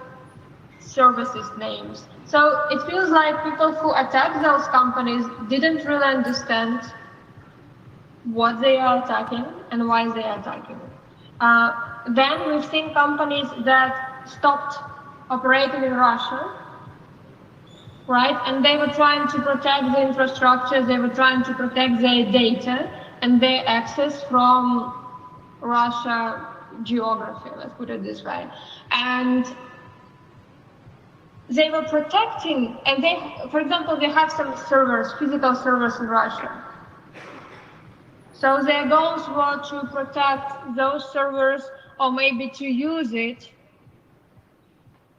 services names. So it feels like people who attack those companies didn't really understand what they are attacking and why they are attacking. Then we've seen companies that stopped operating in Russia, right? And they were trying to protect the infrastructure, they were trying to protect their data and their access from Russia geography, let's put it this way. And they were protecting, and they, for example, they have some servers, physical servers in Russia. So their goals were to protect those servers or maybe to use it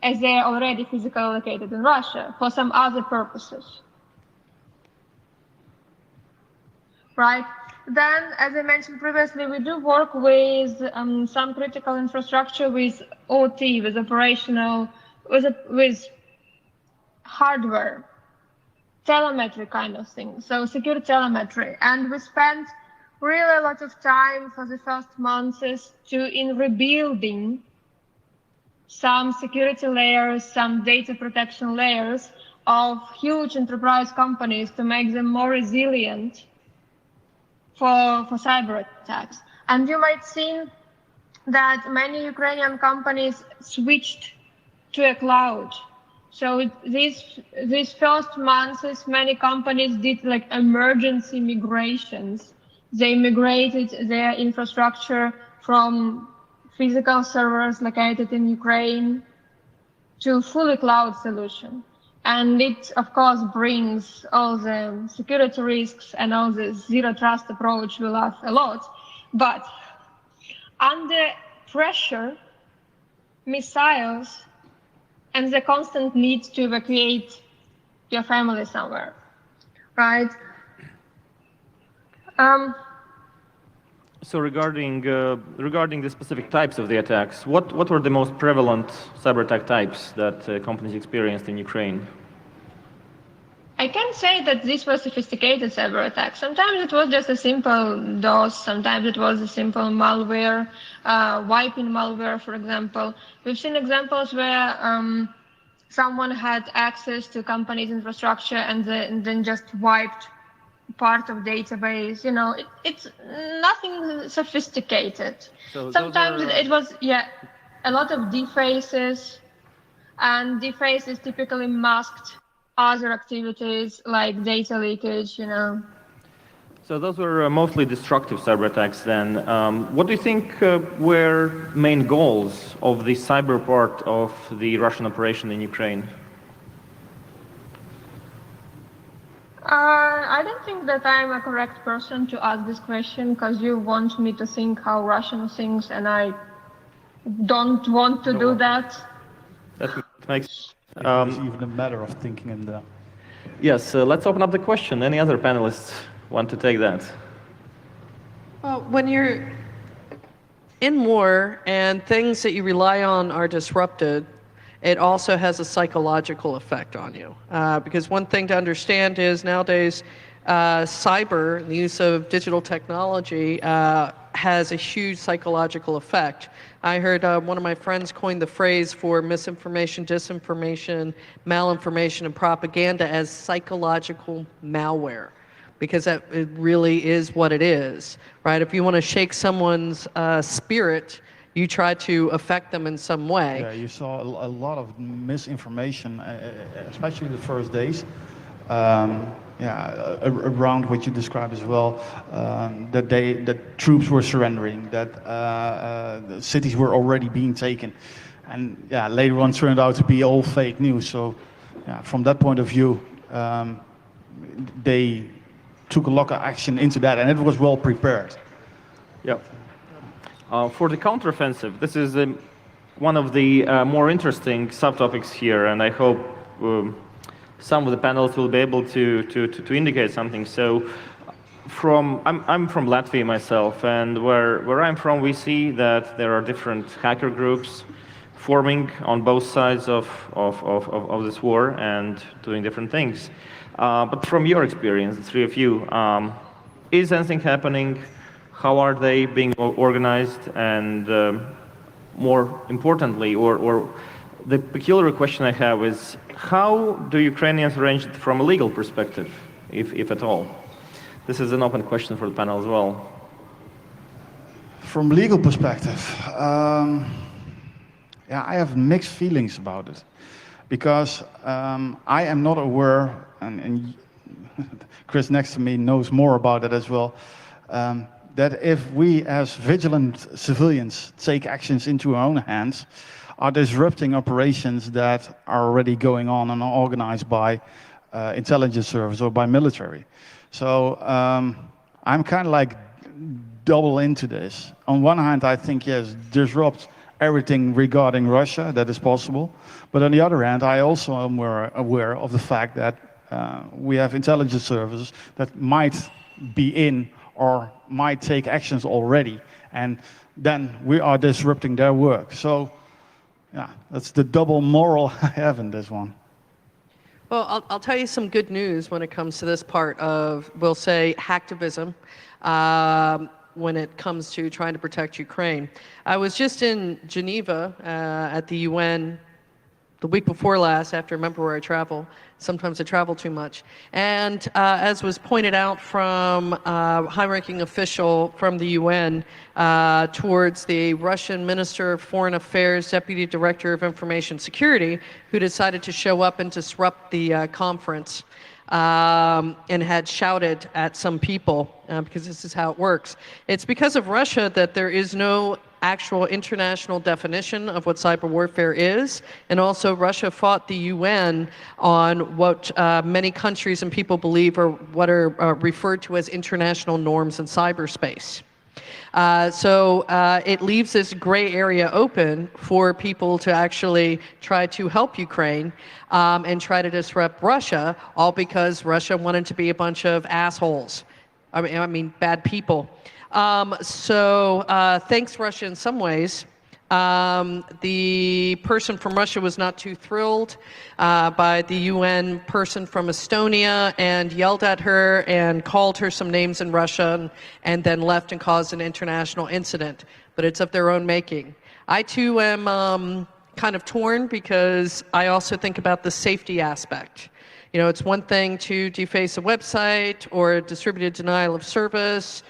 as they're already physically located in Russia for some other purposes. Right? Then, as I mentioned previously, we do work with some critical infrastructure with OT, with operational, with hardware, telemetry kind of thing, so secure telemetry. And we spent really a lot of time for the first months in rebuilding some security layers, some data protection layers of huge enterprise companies to make them more resilient for cyber attacks. And you might see that many Ukrainian companies switched to a cloud. So these first months, many companies did like emergency migrations. They migrated their infrastructure from physical servers located in Ukraine to fully cloud solution. And it, of course, brings all the security risks and all the zero trust approach we love a lot. But under pressure, missiles, and the constant need to evacuate your family somewhere, right? So regarding the specific types of the attacks, what were the most prevalent cyber attack types that companies experienced in Ukraine? I can say that these were sophisticated cyber attacks. Sometimes it was just a simple DOS, sometimes it was a simple malware, wiping malware, for example. We've seen examples where someone had access to company's infrastructure and then just wiped part of database. You know, it's nothing sophisticated. So sometimes it was, yeah, a lot of defaces, and defaces typically masked other activities like data leakage, you know. So those were mostly destructive cyber attacks then. What do you think were main goals of the cyber part of the Russian operation in Ukraine? I don't think that I'm a correct person to ask this question, because you want me to think how Russian thinks, and I don't want to do that. That makes It's even a matter of thinking in the... Yes, let's open up the question. Any other panelists want to take that? Well, when you're in war and things that you rely on are disrupted, it also has a psychological effect on you. Because one thing to understand is nowadays, cyber, the use of digital technology, has a huge psychological effect. I heard one of my friends coin the phrase for misinformation, disinformation, malinformation, and propaganda as psychological malware, because that it really is what it is, right? If you want to shake someone's spirit, you try to affect them in some way. Yeah, you saw a lot of misinformation, especially the first days. Around what you described as well, that troops were surrendering, that the cities were already being taken, and yeah, later on turned out to be all fake news. So, yeah, from that point of view, they took a lot of action into that, and it was well prepared. Yeah. For the counteroffensive, this is one of the more interesting subtopics here, and I hope some of the panelists will be able to indicate something. So, I'm from Latvia myself, and where I'm from, we see that there are different hacker groups forming on both sides of this war and doing different things. But from your experience, the three of you, is anything happening? How are they being organized? And more importantly, or the peculiar question I have is, how do Ukrainians arrange it from a legal perspective, if at all? This is an open question for the panel as well. From legal perspective, yeah, I have mixed feelings about it, because I am not aware, and Chris next to me knows more about it as well, that if we as vigilant civilians take actions into our own hands, are disrupting operations that are already going on and are organized by intelligence service or by military. So I'm kind of like double into this. On one hand, I think, yes, disrupt everything regarding Russia, that is possible. But on the other hand, I also am aware of the fact that we have intelligence services that might be in or might take actions already, and then we are disrupting their work. So, yeah, that's the double moral I have in this one. Well, I'll tell you some good news when it comes to this part of, we'll say, hacktivism, when it comes to trying to protect Ukraine. I was just in Geneva at the UN the week before last. I have to remember where I travel. Sometimes I travel too much. And as was pointed out from a high-ranking official from the UN towards the Russian Minister of Foreign Affairs, Deputy Director of Information Security, who decided to show up and disrupt the conference and had shouted at some people, because this is how it works. It's because of Russia that there is no actual international definition of what cyber warfare is, and also Russia fought the UN on what many countries and people believe are what are referred to as international norms in cyberspace. So it leaves this gray area open for people to actually try to help Ukraine and try to disrupt Russia, all because Russia wanted to be a bunch of assholes. I mean bad people. Thanks, Russia, in some ways. The person from Russia was not too thrilled by the UN person from Estonia and yelled at her and called her some names in Russian and then left and caused an international incident. But it's of their own making. I, too, am kind of torn because I also think about the safety aspect. You know, it's one thing to deface a website or a distributed denial of service.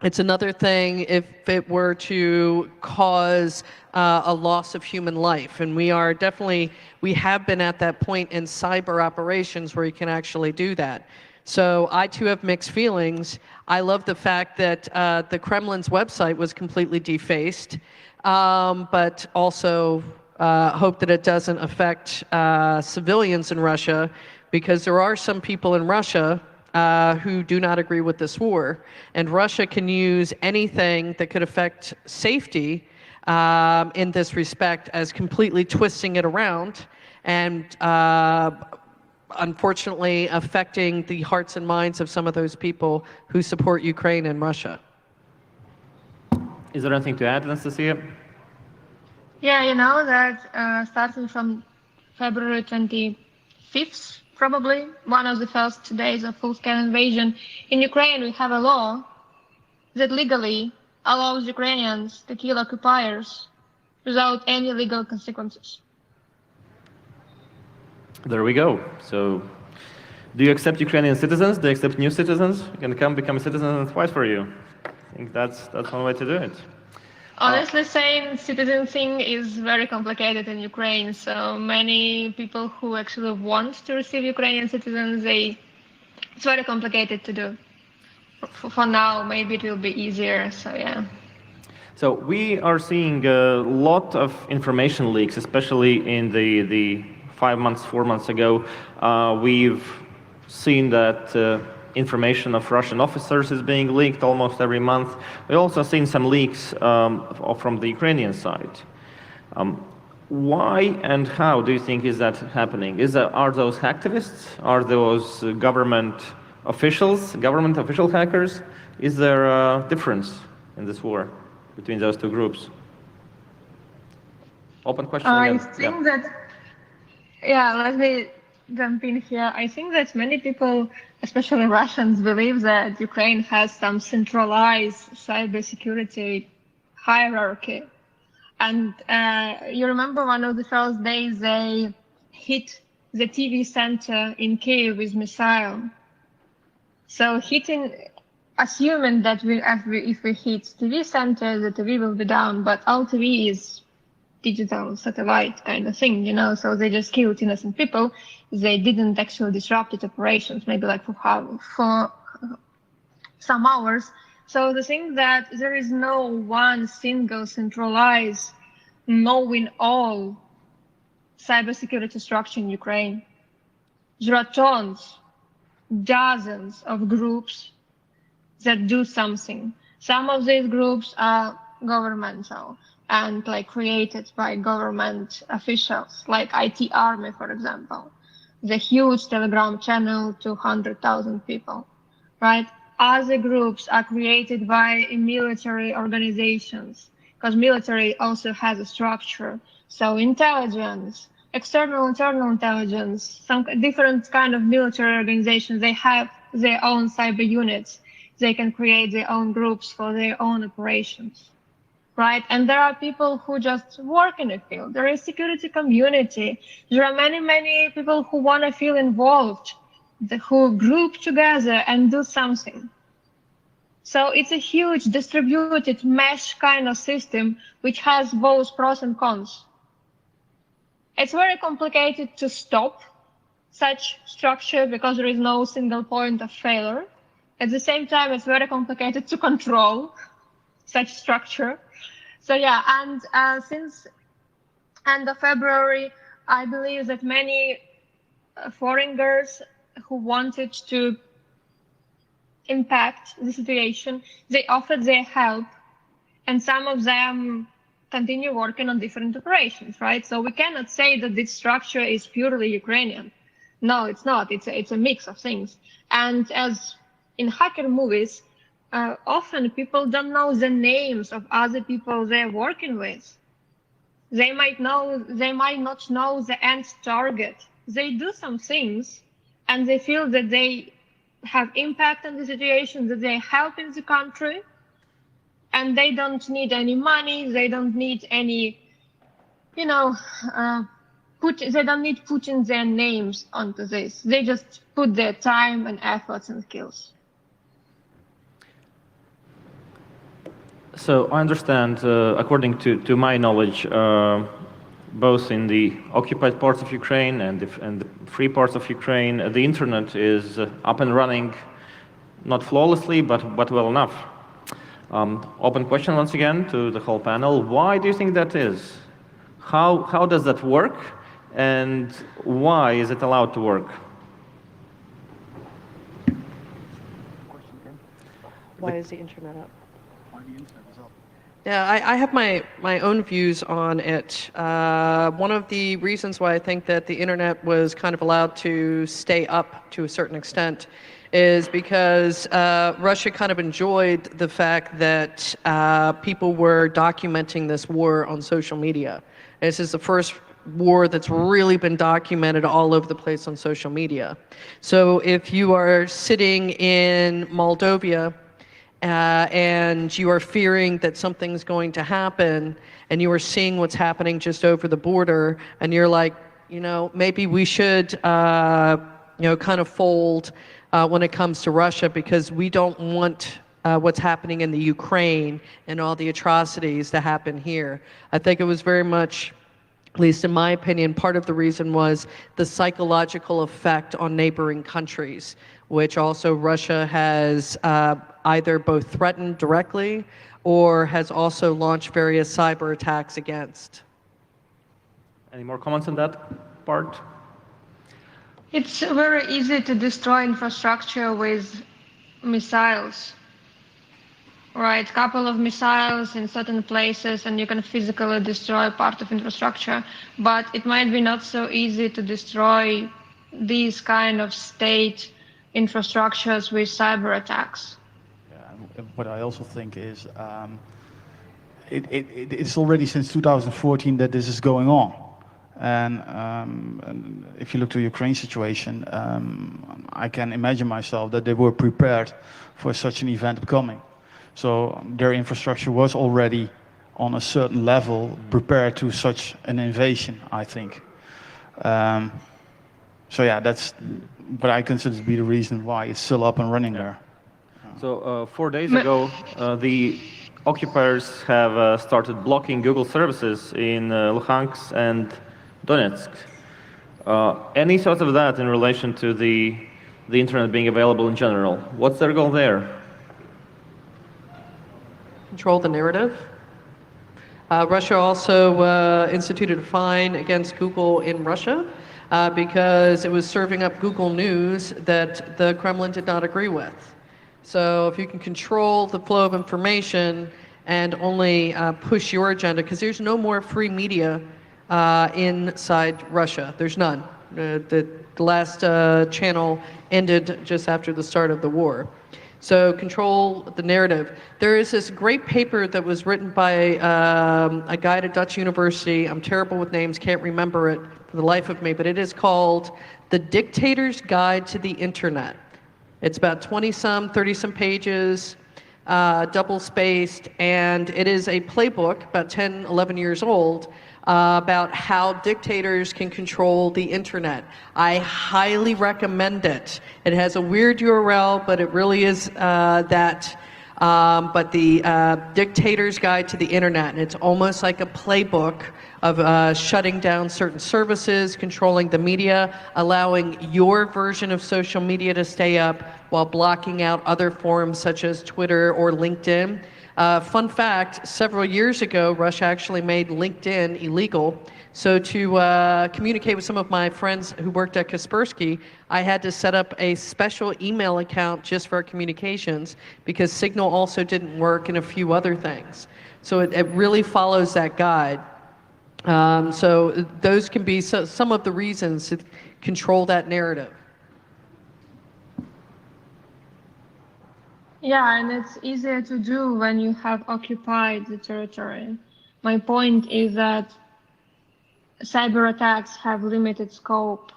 It's another thing if it were to cause a loss of human life. And we have been at that point in cyber operations where you can actually do that. So I too have mixed feelings. I love the fact that the Kremlin's website was completely defaced, but also hope that it doesn't affect civilians in Russia, because there are some people in Russia who do not agree with this war. And Russia can use anything that could affect safety in this respect as completely twisting it around and unfortunately affecting the hearts and minds of some of those people who support Ukraine and Russia. Is there anything to add, Anastasia? Yeah, you know that starting from February 25th, probably one of the first days of full-scale invasion, in Ukraine we have a law that legally allows Ukrainians to kill occupiers without any legal consequences. There we go. So, do you accept Ukrainian citizens? Do you accept new citizens? You can come become a citizen and fight for you. I think that's one way to do it. Honestly, saying citizen thing is very complicated in Ukraine. So many people who actually want to receive Ukrainian citizens, it's very complicated to do. For now, maybe it will be easier. So yeah. So we are seeing a lot of information leaks, especially in the 4 months ago. We've seen that information of Russian officers is being leaked almost every month. We've also seen some leaks from the Ukrainian side. Why and how do you think is that happening? Are those hacktivists? Are those government official hackers? Is there a difference in this war between those two groups? Open question again. I think that, yeah, let me jump in here. I think that many people, especially Russians, believe that Ukraine has some centralized cybersecurity hierarchy. And you remember one of the first days they hit the TV center in Kiev with missile. So assuming that if we hit TV center, the TV will be down, but all TV is digital satellite kind of thing, so they just killed innocent people. They didn't actually disrupt operations, maybe like for some hours. So the thing that there is no one single centralized knowing all cybersecurity structure in Ukraine. There are dozens of groups that do something. Some of these groups are governmental and created by government officials, like IT Army, for example. The huge Telegram channel, 200,000 people, right? Other groups are created by military organizations, because military also has a structure. So intelligence, external, internal intelligence, some different kind of military organizations, they have their own cyber units. They can create their own groups for their own operations. Right? And there are people who just work in the field. There is security community. There are many, many people who want to feel involved, who group together and do something. So it's a huge distributed mesh kind of system, which has both pros and cons. It's very complicated to stop such structure because there is no single point of failure. At the same time, it's very complicated to control such structure. So yeah, and since end of February, I believe that many foreigners who wanted to impact the situation, they offered their help, and some of them continue working on different operations, right? So we cannot say that this structure is purely Ukrainian. No, it's not. It's a mix of things. And as in hacker movies, often people don't know the names of other people they're working with. They might not know the end target. They do some things and they feel that they have impact on the situation, that they help in the country, and they don't need any money. They don't need any, they don't need putting their names onto this. They just put their time and efforts and skills. So I understand, according to my knowledge, both in the occupied parts of Ukraine and the free parts of Ukraine, the internet is up and running, not flawlessly, but well enough. Open question once again to the whole panel. Why do you think that is? How does that work? And why is it allowed to work? Why is the internet up? Yeah, I have my own views on it. One of the reasons why I think that the internet was kind of allowed to stay up to a certain extent is because Russia kind of enjoyed the fact that people were documenting this war on social media. This is the first war that's really been documented all over the place on social media. So if you are sitting in Moldova and you are fearing that something's going to happen, and you are seeing what's happening just over the border, and you're like, maybe we should, kind of fold when it comes to Russia, because we don't want what's happening in the Ukraine and all the atrocities to happen here. I think it was very much, at least in my opinion, part of the reason was the psychological effect on neighboring countries, which also Russia has either both threatened directly or has also launched various cyber attacks against. Any more comments on that part? It's very easy to destroy infrastructure with missiles. Right, couple of missiles in certain places and you can physically destroy part of infrastructure, but it might be not so easy to destroy these kind of state infrastructures with cyber attacks. Yeah, what I also think is it's already since 2014 that this is going on. And if you look to the Ukraine situation, I can imagine myself that they were prepared for such an event coming. So their infrastructure was already on a certain level prepared to such an invasion, I think. So yeah, that's what I consider to be the reason why it's still up and running there. So 4 days ago, the occupiers have started blocking Google services in Luhansk and Donetsk. Any thoughts of that in relation to the internet being available in general? What's their goal there? Control the narrative. Russia also instituted a fine against Google in Russia because it was serving up Google News that the Kremlin did not agree with. So if you can control the flow of information and only push your agenda, because there's no more free media inside Russia. There's none. The last channel ended just after the start of the war. So control the narrative. There is this great paper that was written by a guy at a Dutch university. I'm terrible with names, can't remember it for the life of me, but it is called The Dictator's Guide to the Internet. It's about 20-some, 30-some pages, double-spaced, and it is a playbook, about 10, 11 years old, about how dictators can control the internet. I highly recommend it. It has a weird URL, but it really is that. But the Dictator's Guide to the Internet, and it's almost like a playbook of shutting down certain services, controlling the media, allowing your version of social media to stay up while blocking out other forums such as Twitter or LinkedIn. Fun fact, several years ago, Russia actually made LinkedIn illegal. So to communicate with some of my friends who worked at Kaspersky, I had to set up a special email account just for our communications because Signal also didn't work and a few other things. So it really follows that guide. So those can be some of the reasons to control that narrative. Yeah, and it's easier to do when you have occupied the territory. My point is that cyber attacks have limited scope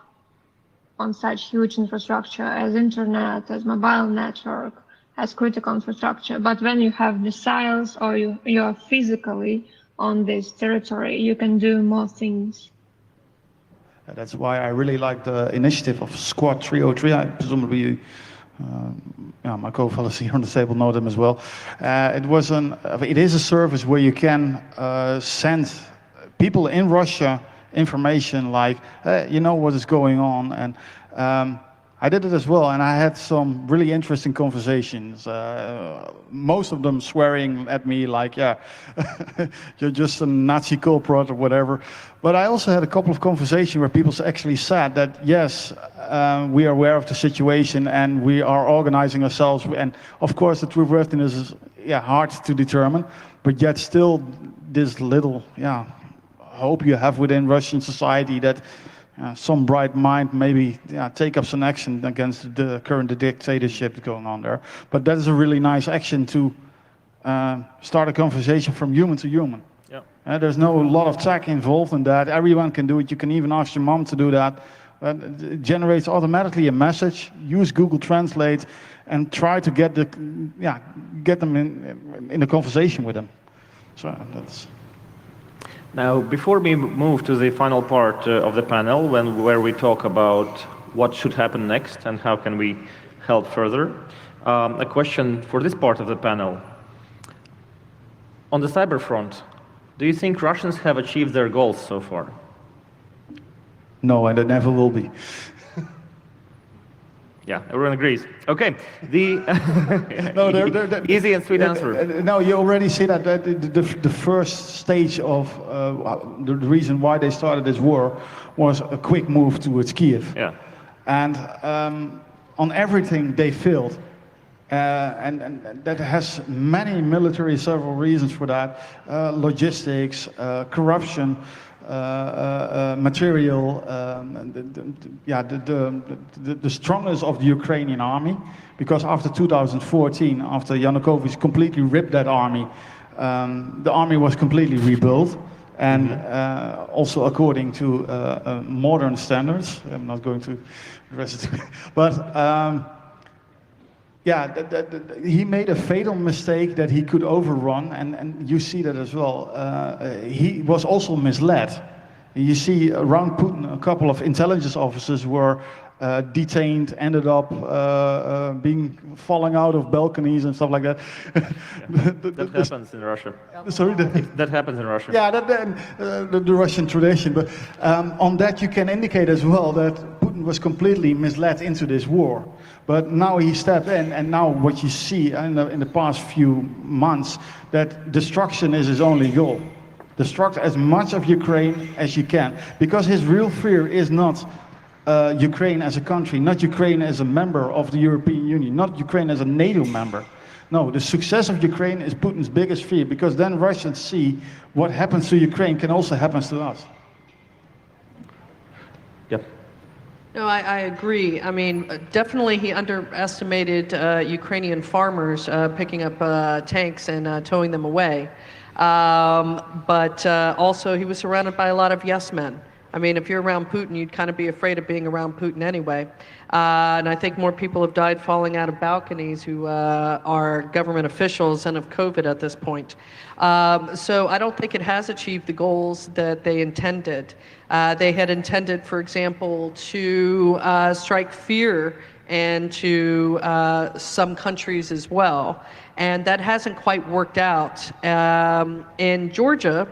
on such huge infrastructure as internet, as mobile network, as critical infrastructure. But when you have missiles or you are physically on this territory, you can do more things. That's why I really like the initiative of Squad 303. I presumably my co-fellows here on the table know them as well. It is a service where you can send people in Russia information like, you know what is going on. And I did it as well, and I had some really interesting conversations. Most of them swearing at me like, yeah, you're just a Nazi culprit or whatever. But I also had a couple of conversations where people actually said that, yes, we are aware of the situation and we are organizing ourselves. And of course, the true worthiness is hard to determine, but yet still this little hope you have within Russian society that some bright mind maybe take up some action against the current dictatorship going on there. But that is a really nice action to start a conversation from human to human. There's no lot of tech involved in that. Everyone can do it. You can even ask your mom to do that. It generates automatically a message. Use Google Translate and try to get them in a conversation with them. So that's. Now, before we move to the final part of the panel, where we talk about what should happen next and how can we help further, a question for this part of the panel. On the cyber front, do you think Russians have achieved their goals so far? No, and it never will be. Yeah, everyone agrees. Okay, no, easy and sweet answer. No, you already see that the first stage of the reason why they started this war was a quick move towards Kiev. Yeah. And on everything they failed. And that has many military several reasons for that. Logistics, corruption, material, the strongness of the Ukrainian army, because after 2014, after Yanukovych completely ripped that army, the army was completely rebuilt, and also according to modern standards. I'm not going to address it, but yeah, he made a fatal mistake that he could overrun, and you see that as well. He was also misled. You see around Putin, a couple of intelligence officers were detained, ended up falling out of balconies and stuff like that. That happens in Russia. Sorry? That happens in Russia. Yeah, the Russian tradition. But on that you can indicate as well that Putin was completely misled into this war. But now he stepped in, and now what you see in the past few months, that destruction is his only goal. Destruct as much of Ukraine as you can. Because his real fear is not Ukraine as a country, not Ukraine as a member of the European Union, not Ukraine as a NATO member. No, the success of Ukraine is Putin's biggest fear, because then Russians see what happens to Ukraine can also happen to us. Yep. No, I agree. I mean, definitely he underestimated Ukrainian farmers picking up tanks and towing them away. But also he was surrounded by a lot of yes men. I mean, if you're around Putin, you'd kind of be afraid of being around Putin anyway. And I think more people have died falling out of balconies who are government officials and of COVID at this point. So I don't think it has achieved the goals that they intended. They had intended, for example, to strike fear into some countries as well. And that hasn't quite worked out. In Georgia,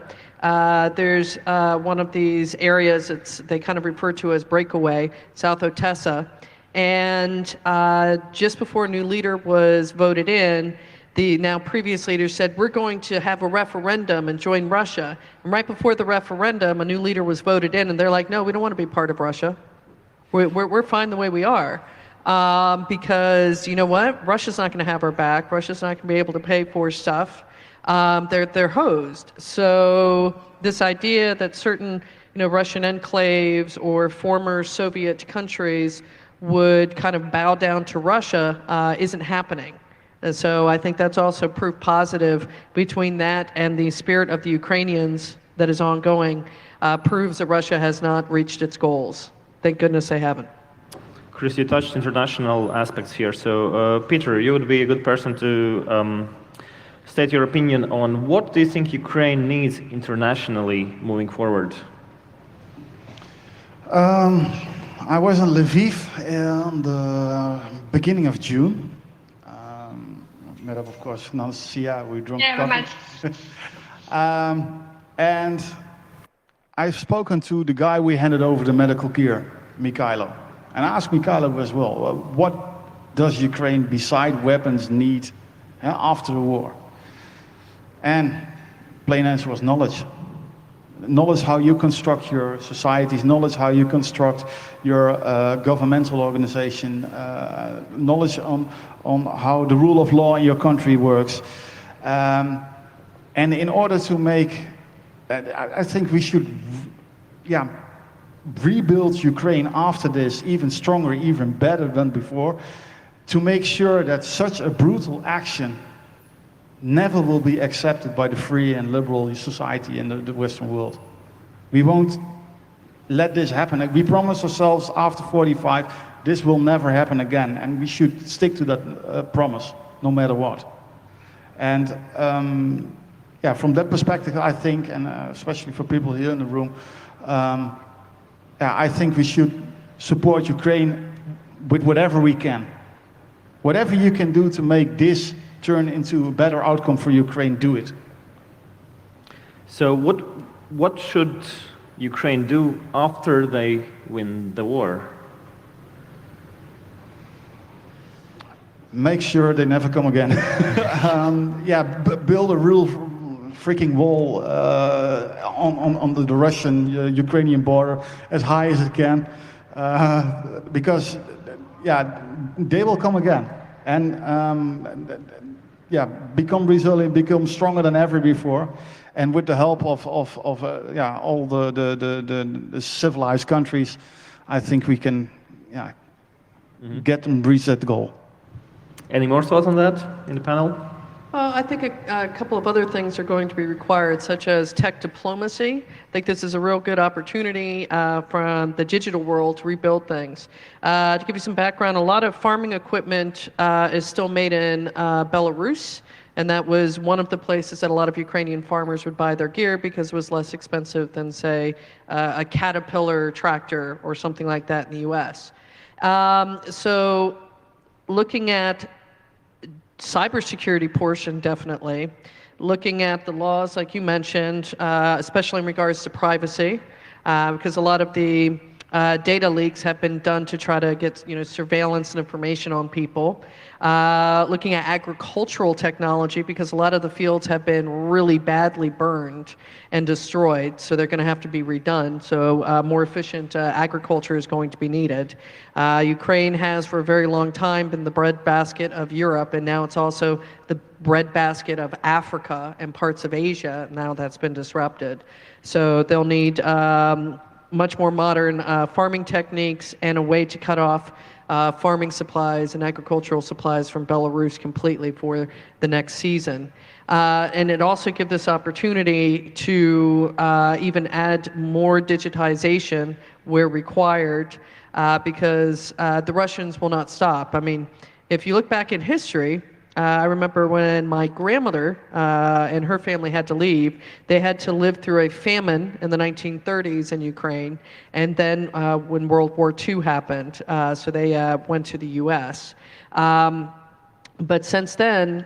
there's one of these areas, they kind of refer to as breakaway, South Odessa. And just before a new leader was voted in, the now previous leader said, we're going to have a referendum and join Russia. And right before the referendum, a new leader was voted in, and they're like, no, we don't want to be part of Russia. We're fine the way we are. Because you know what? Russia's not going to have our back. Russia's not going to be able to pay for stuff. They're hosed. So this idea that certain Russian enclaves or former Soviet countries would kind of bow down to Russia isn't happening. And so I think that's also proof positive between that and the spirit of the Ukrainians that is ongoing proves that Russia has not reached its goals. Thank goodness they haven't. Chris, you touched international aspects here. So, Peter, you would be a good person to state your opinion on what do you think Ukraine needs internationally moving forward? I was in Lviv in the beginning of June. Met up, of course, Nancia, we drank coffee. And I've spoken to the guy we handed over the medical gear, Mikhailo. And I asked Mikhailo as well, what does Ukraine, beside weapons, need after the war? And plain answer was knowledge. Knowledge how you construct your societies, knowledge how you construct your governmental organization, knowledge on how the rule of law in your country works. And in order to make, I think we should, rebuild Ukraine after this even stronger, even better than before, to make sure that such a brutal action never will be accepted by the free and liberal society in the Western world. We won't let this happen. We promised ourselves after 45, this will never happen again, and we should stick to that promise, no matter what. And from that perspective, I think, and especially for people here in the room, I think we should support Ukraine with whatever we can. Whatever you can do to make this turn into a better outcome for Ukraine, do it. So what should Ukraine do after they win the war? Make sure they never come again. Build a real freaking wall on the Russian-Ukrainian border as high as it can, because they will come again. And become resilient, become stronger than ever before, and with the help of all the civilized countries, I think we can get them reach that goal. Any more thoughts on that in the panel? Well, I think a couple of other things are going to be required, such as tech diplomacy. I think this is a real good opportunity from the digital world to rebuild things. To give you some background, a lot of farming equipment is still made in Belarus, and that was one of the places that a lot of Ukrainian farmers would buy their gear because it was less expensive than, say, a Caterpillar tractor or something like that in the US. So looking at cybersecurity portion, definitely. Looking at the laws, like you mentioned, especially in regards to privacy, because a lot of the data leaks have been done to try to get surveillance and information on people. Looking at agricultural technology, because a lot of the fields have been really badly burned and destroyed, so they're going to have to be redone. So more efficient agriculture is going to be needed. Ukraine has for a very long time been the breadbasket of Europe, and now it's also the breadbasket of Africa and parts of Asia. Now that's been disrupted. So they'll need much more modern farming techniques and a way to cut off farming supplies and agricultural supplies from Belarus completely for the next season. And it also gives this opportunity to even add more digitization where required, because the Russians will not stop. I mean, if you look back in history, I remember when my grandmother and her family had to leave, they had to live through a famine in the 1930s in Ukraine, and then when World War II happened, so they went to the US. But since then,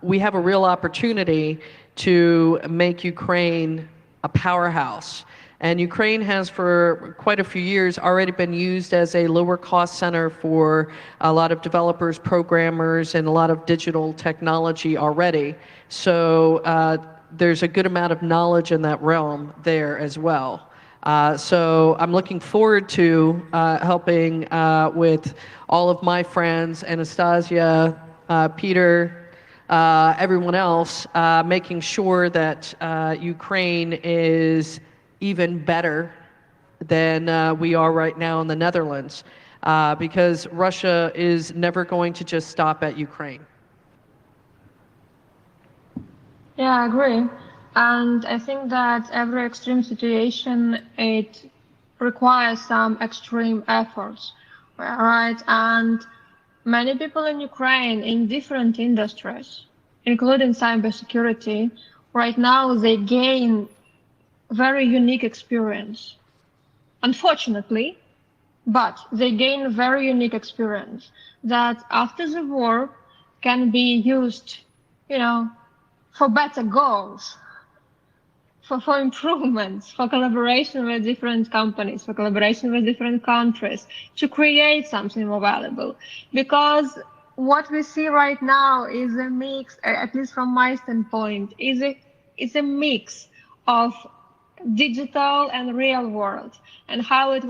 we have a real opportunity to make Ukraine a powerhouse. And Ukraine has for quite a few years already been used as a lower cost center for a lot of developers, programmers, and a lot of digital technology already. So there's a good amount of knowledge in that realm there as well. So I'm looking forward to helping with all of my friends, Anastasia, Peter, everyone else, making sure that Ukraine is even better than we are right now in the Netherlands, because Russia is never going to just stop at Ukraine. Yeah, I agree. And I think that every extreme situation, it requires some extreme efforts, right? And many people in Ukraine in different industries, including cybersecurity, right now they gain very unique experience. Unfortunately, but they gain very unique experience that after the war can be used, for better goals, for improvements, for collaboration with different companies, for collaboration with different countries, to create something more valuable. Because what we see right now is a mix, at least from my standpoint, is a mix of digital and real world, and how it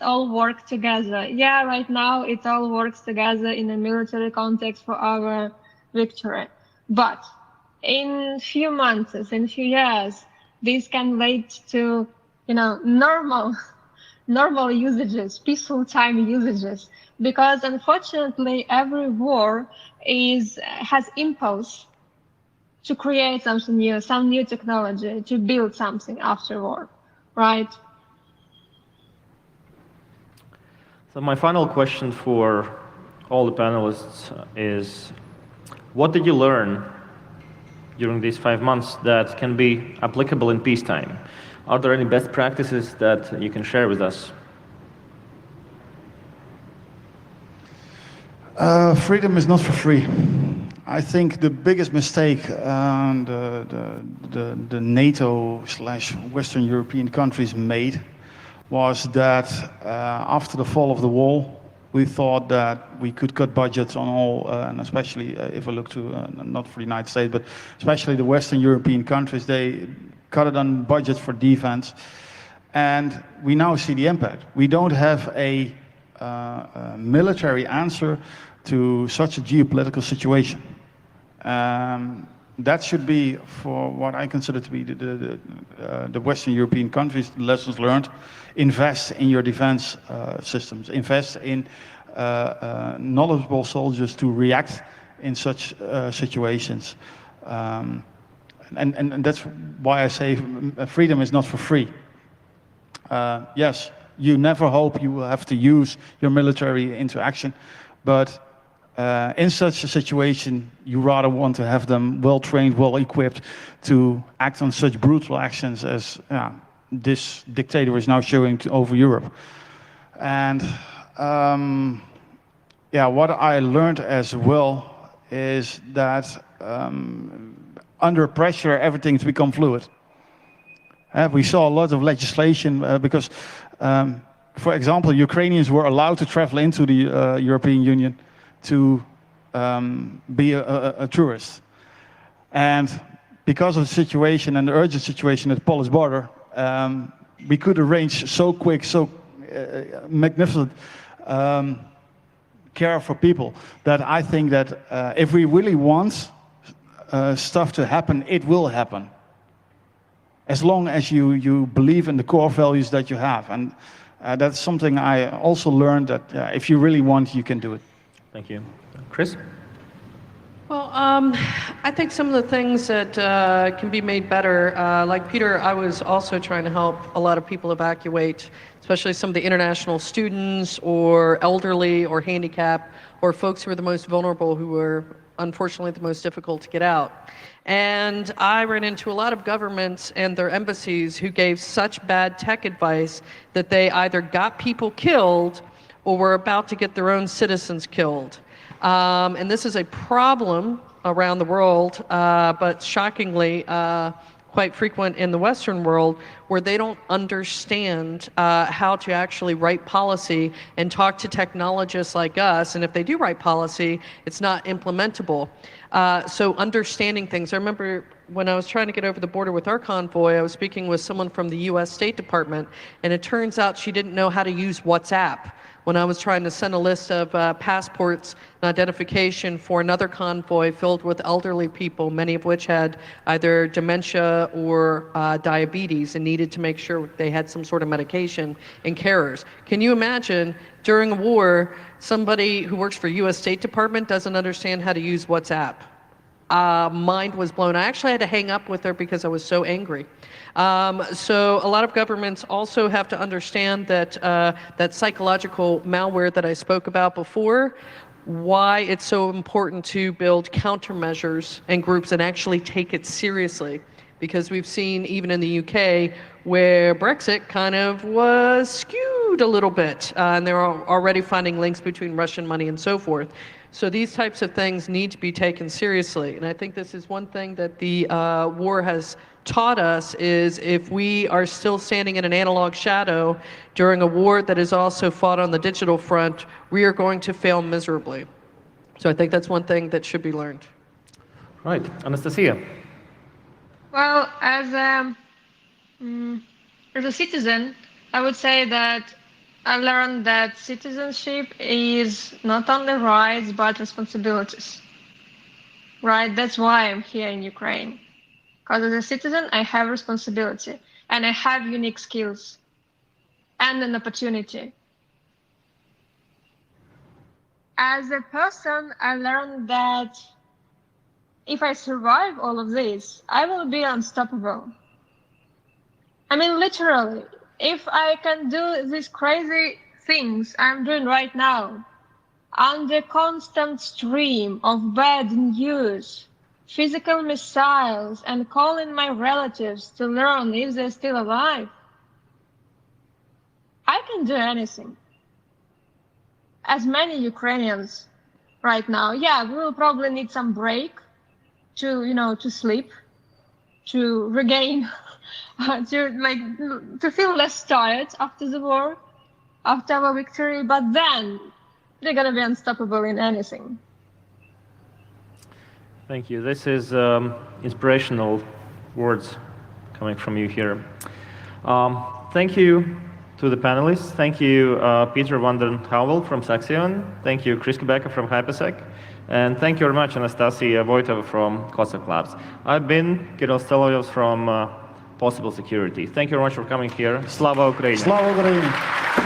all work together. Yeah, right now it all works together in a military context for our victory, but in few months, in few years, this can lead to normal usages, peaceful time usages, because unfortunately every war has impulse to create something new, some new technology, to build something after war, right? So my final question for all the panelists is, what did you learn during these 5 months that can be applicable in peacetime? Are there any best practices that you can share with us? Freedom is not for free. I think the biggest mistake the NATO/Western European countries made was that after the fall of the wall, we thought that we could cut budgets on all, and especially if we look to, not for the United States, but especially the Western European countries, they cut it on budgets for defense. And we now see the impact. We don't have a military answer to such a geopolitical situation. That should be, for what I consider to be the Western European countries, lessons learned. Invest in your defense systems. Invest in knowledgeable soldiers to react in such situations. And that's why I say freedom is not for free. Yes, you never hope you will have to use your military interaction, but in such a situation, you rather want to have them well-trained, well-equipped to act on such brutal actions as this dictator is now showing over Europe. And what I learned as well is that under pressure, everything's become fluid. We saw a lot of legislation because, for example, Ukrainians were allowed to travel into the European Union to be a tourist. And because of the situation and the urgent situation at the Polish border, we could arrange so quick, so magnificent care for people that I think that if we really want stuff to happen, it will happen. As long as you believe in the core values that you have. And that's something I also learned, that if you really want, you can do it. Thank you. Chris? Well, I think some of the things that can be made better, like Peter, I was also trying to help a lot of people evacuate, especially some of the international students or elderly or handicapped or folks who are the most vulnerable, who were unfortunately the most difficult to get out. And I ran into a lot of governments and their embassies who gave such bad tech advice that they either got people killed or were about to get their own citizens killed. And this is a problem around the world, but shockingly quite frequent in the Western world, where they don't understand how to actually write policy and talk to technologists like us. And if they do write policy, it's not implementable. So understanding things. I remember when I was trying to get over the border with our convoy, I was speaking with someone from the US State Department, and it turns out she didn't know how to use WhatsApp. When I was trying to send a list of passports and identification for another convoy filled with elderly people, many of which had either dementia or diabetes and needed to make sure they had some sort of medication and carers. Can you imagine, during a war, somebody who works for US State Department doesn't understand how to use WhatsApp? Mind was blown. I actually had to hang up with her because I was so angry. So a lot of governments also have to understand that that psychological malware that I spoke about before, why it's so important to build countermeasures and groups and actually take it seriously. Because we've seen, even in the UK, where Brexit kind of was skewed a little bit, and they're already finding links between Russian money and so forth. So these types of things need to be taken seriously. And I think this is one thing that the war has taught us, is if we are still standing in an analog shadow during a war that is also fought on the digital front, we are going to fail miserably. So I think that's one thing that should be learned. Right. Anastasia? Well, as a citizen, I would say that I've learned that citizenship is not only rights, but responsibilities. Right? That's why I'm here in Ukraine. Because as a citizen, I have responsibility, and I have unique skills and an opportunity. As a person, I learned that if I survive all of this, I will be unstoppable. I mean, literally, if I can do these crazy things I'm doing right now, under constant stream of bad news, physical missiles, and calling my relatives to learn if they're still alive, I can do anything. As many Ukrainians right now, yeah, we will probably need some break to sleep, to regain, to feel less tired after the war, after our victory, but then they're gonna be unstoppable in anything. Thank you. This is inspirational words coming from you here. Thank you to the panelists. Thank you, Peter van den Heuvel from Saxion. Thank you, Chris Kubeka from Hypersec. And thank you very much, Anastasia Voitova from Cossack Labs. I've been Kirill Stolovyov from Possible Security. Thank you very much for coming here. Slava Ukraini! Slava Ukraini!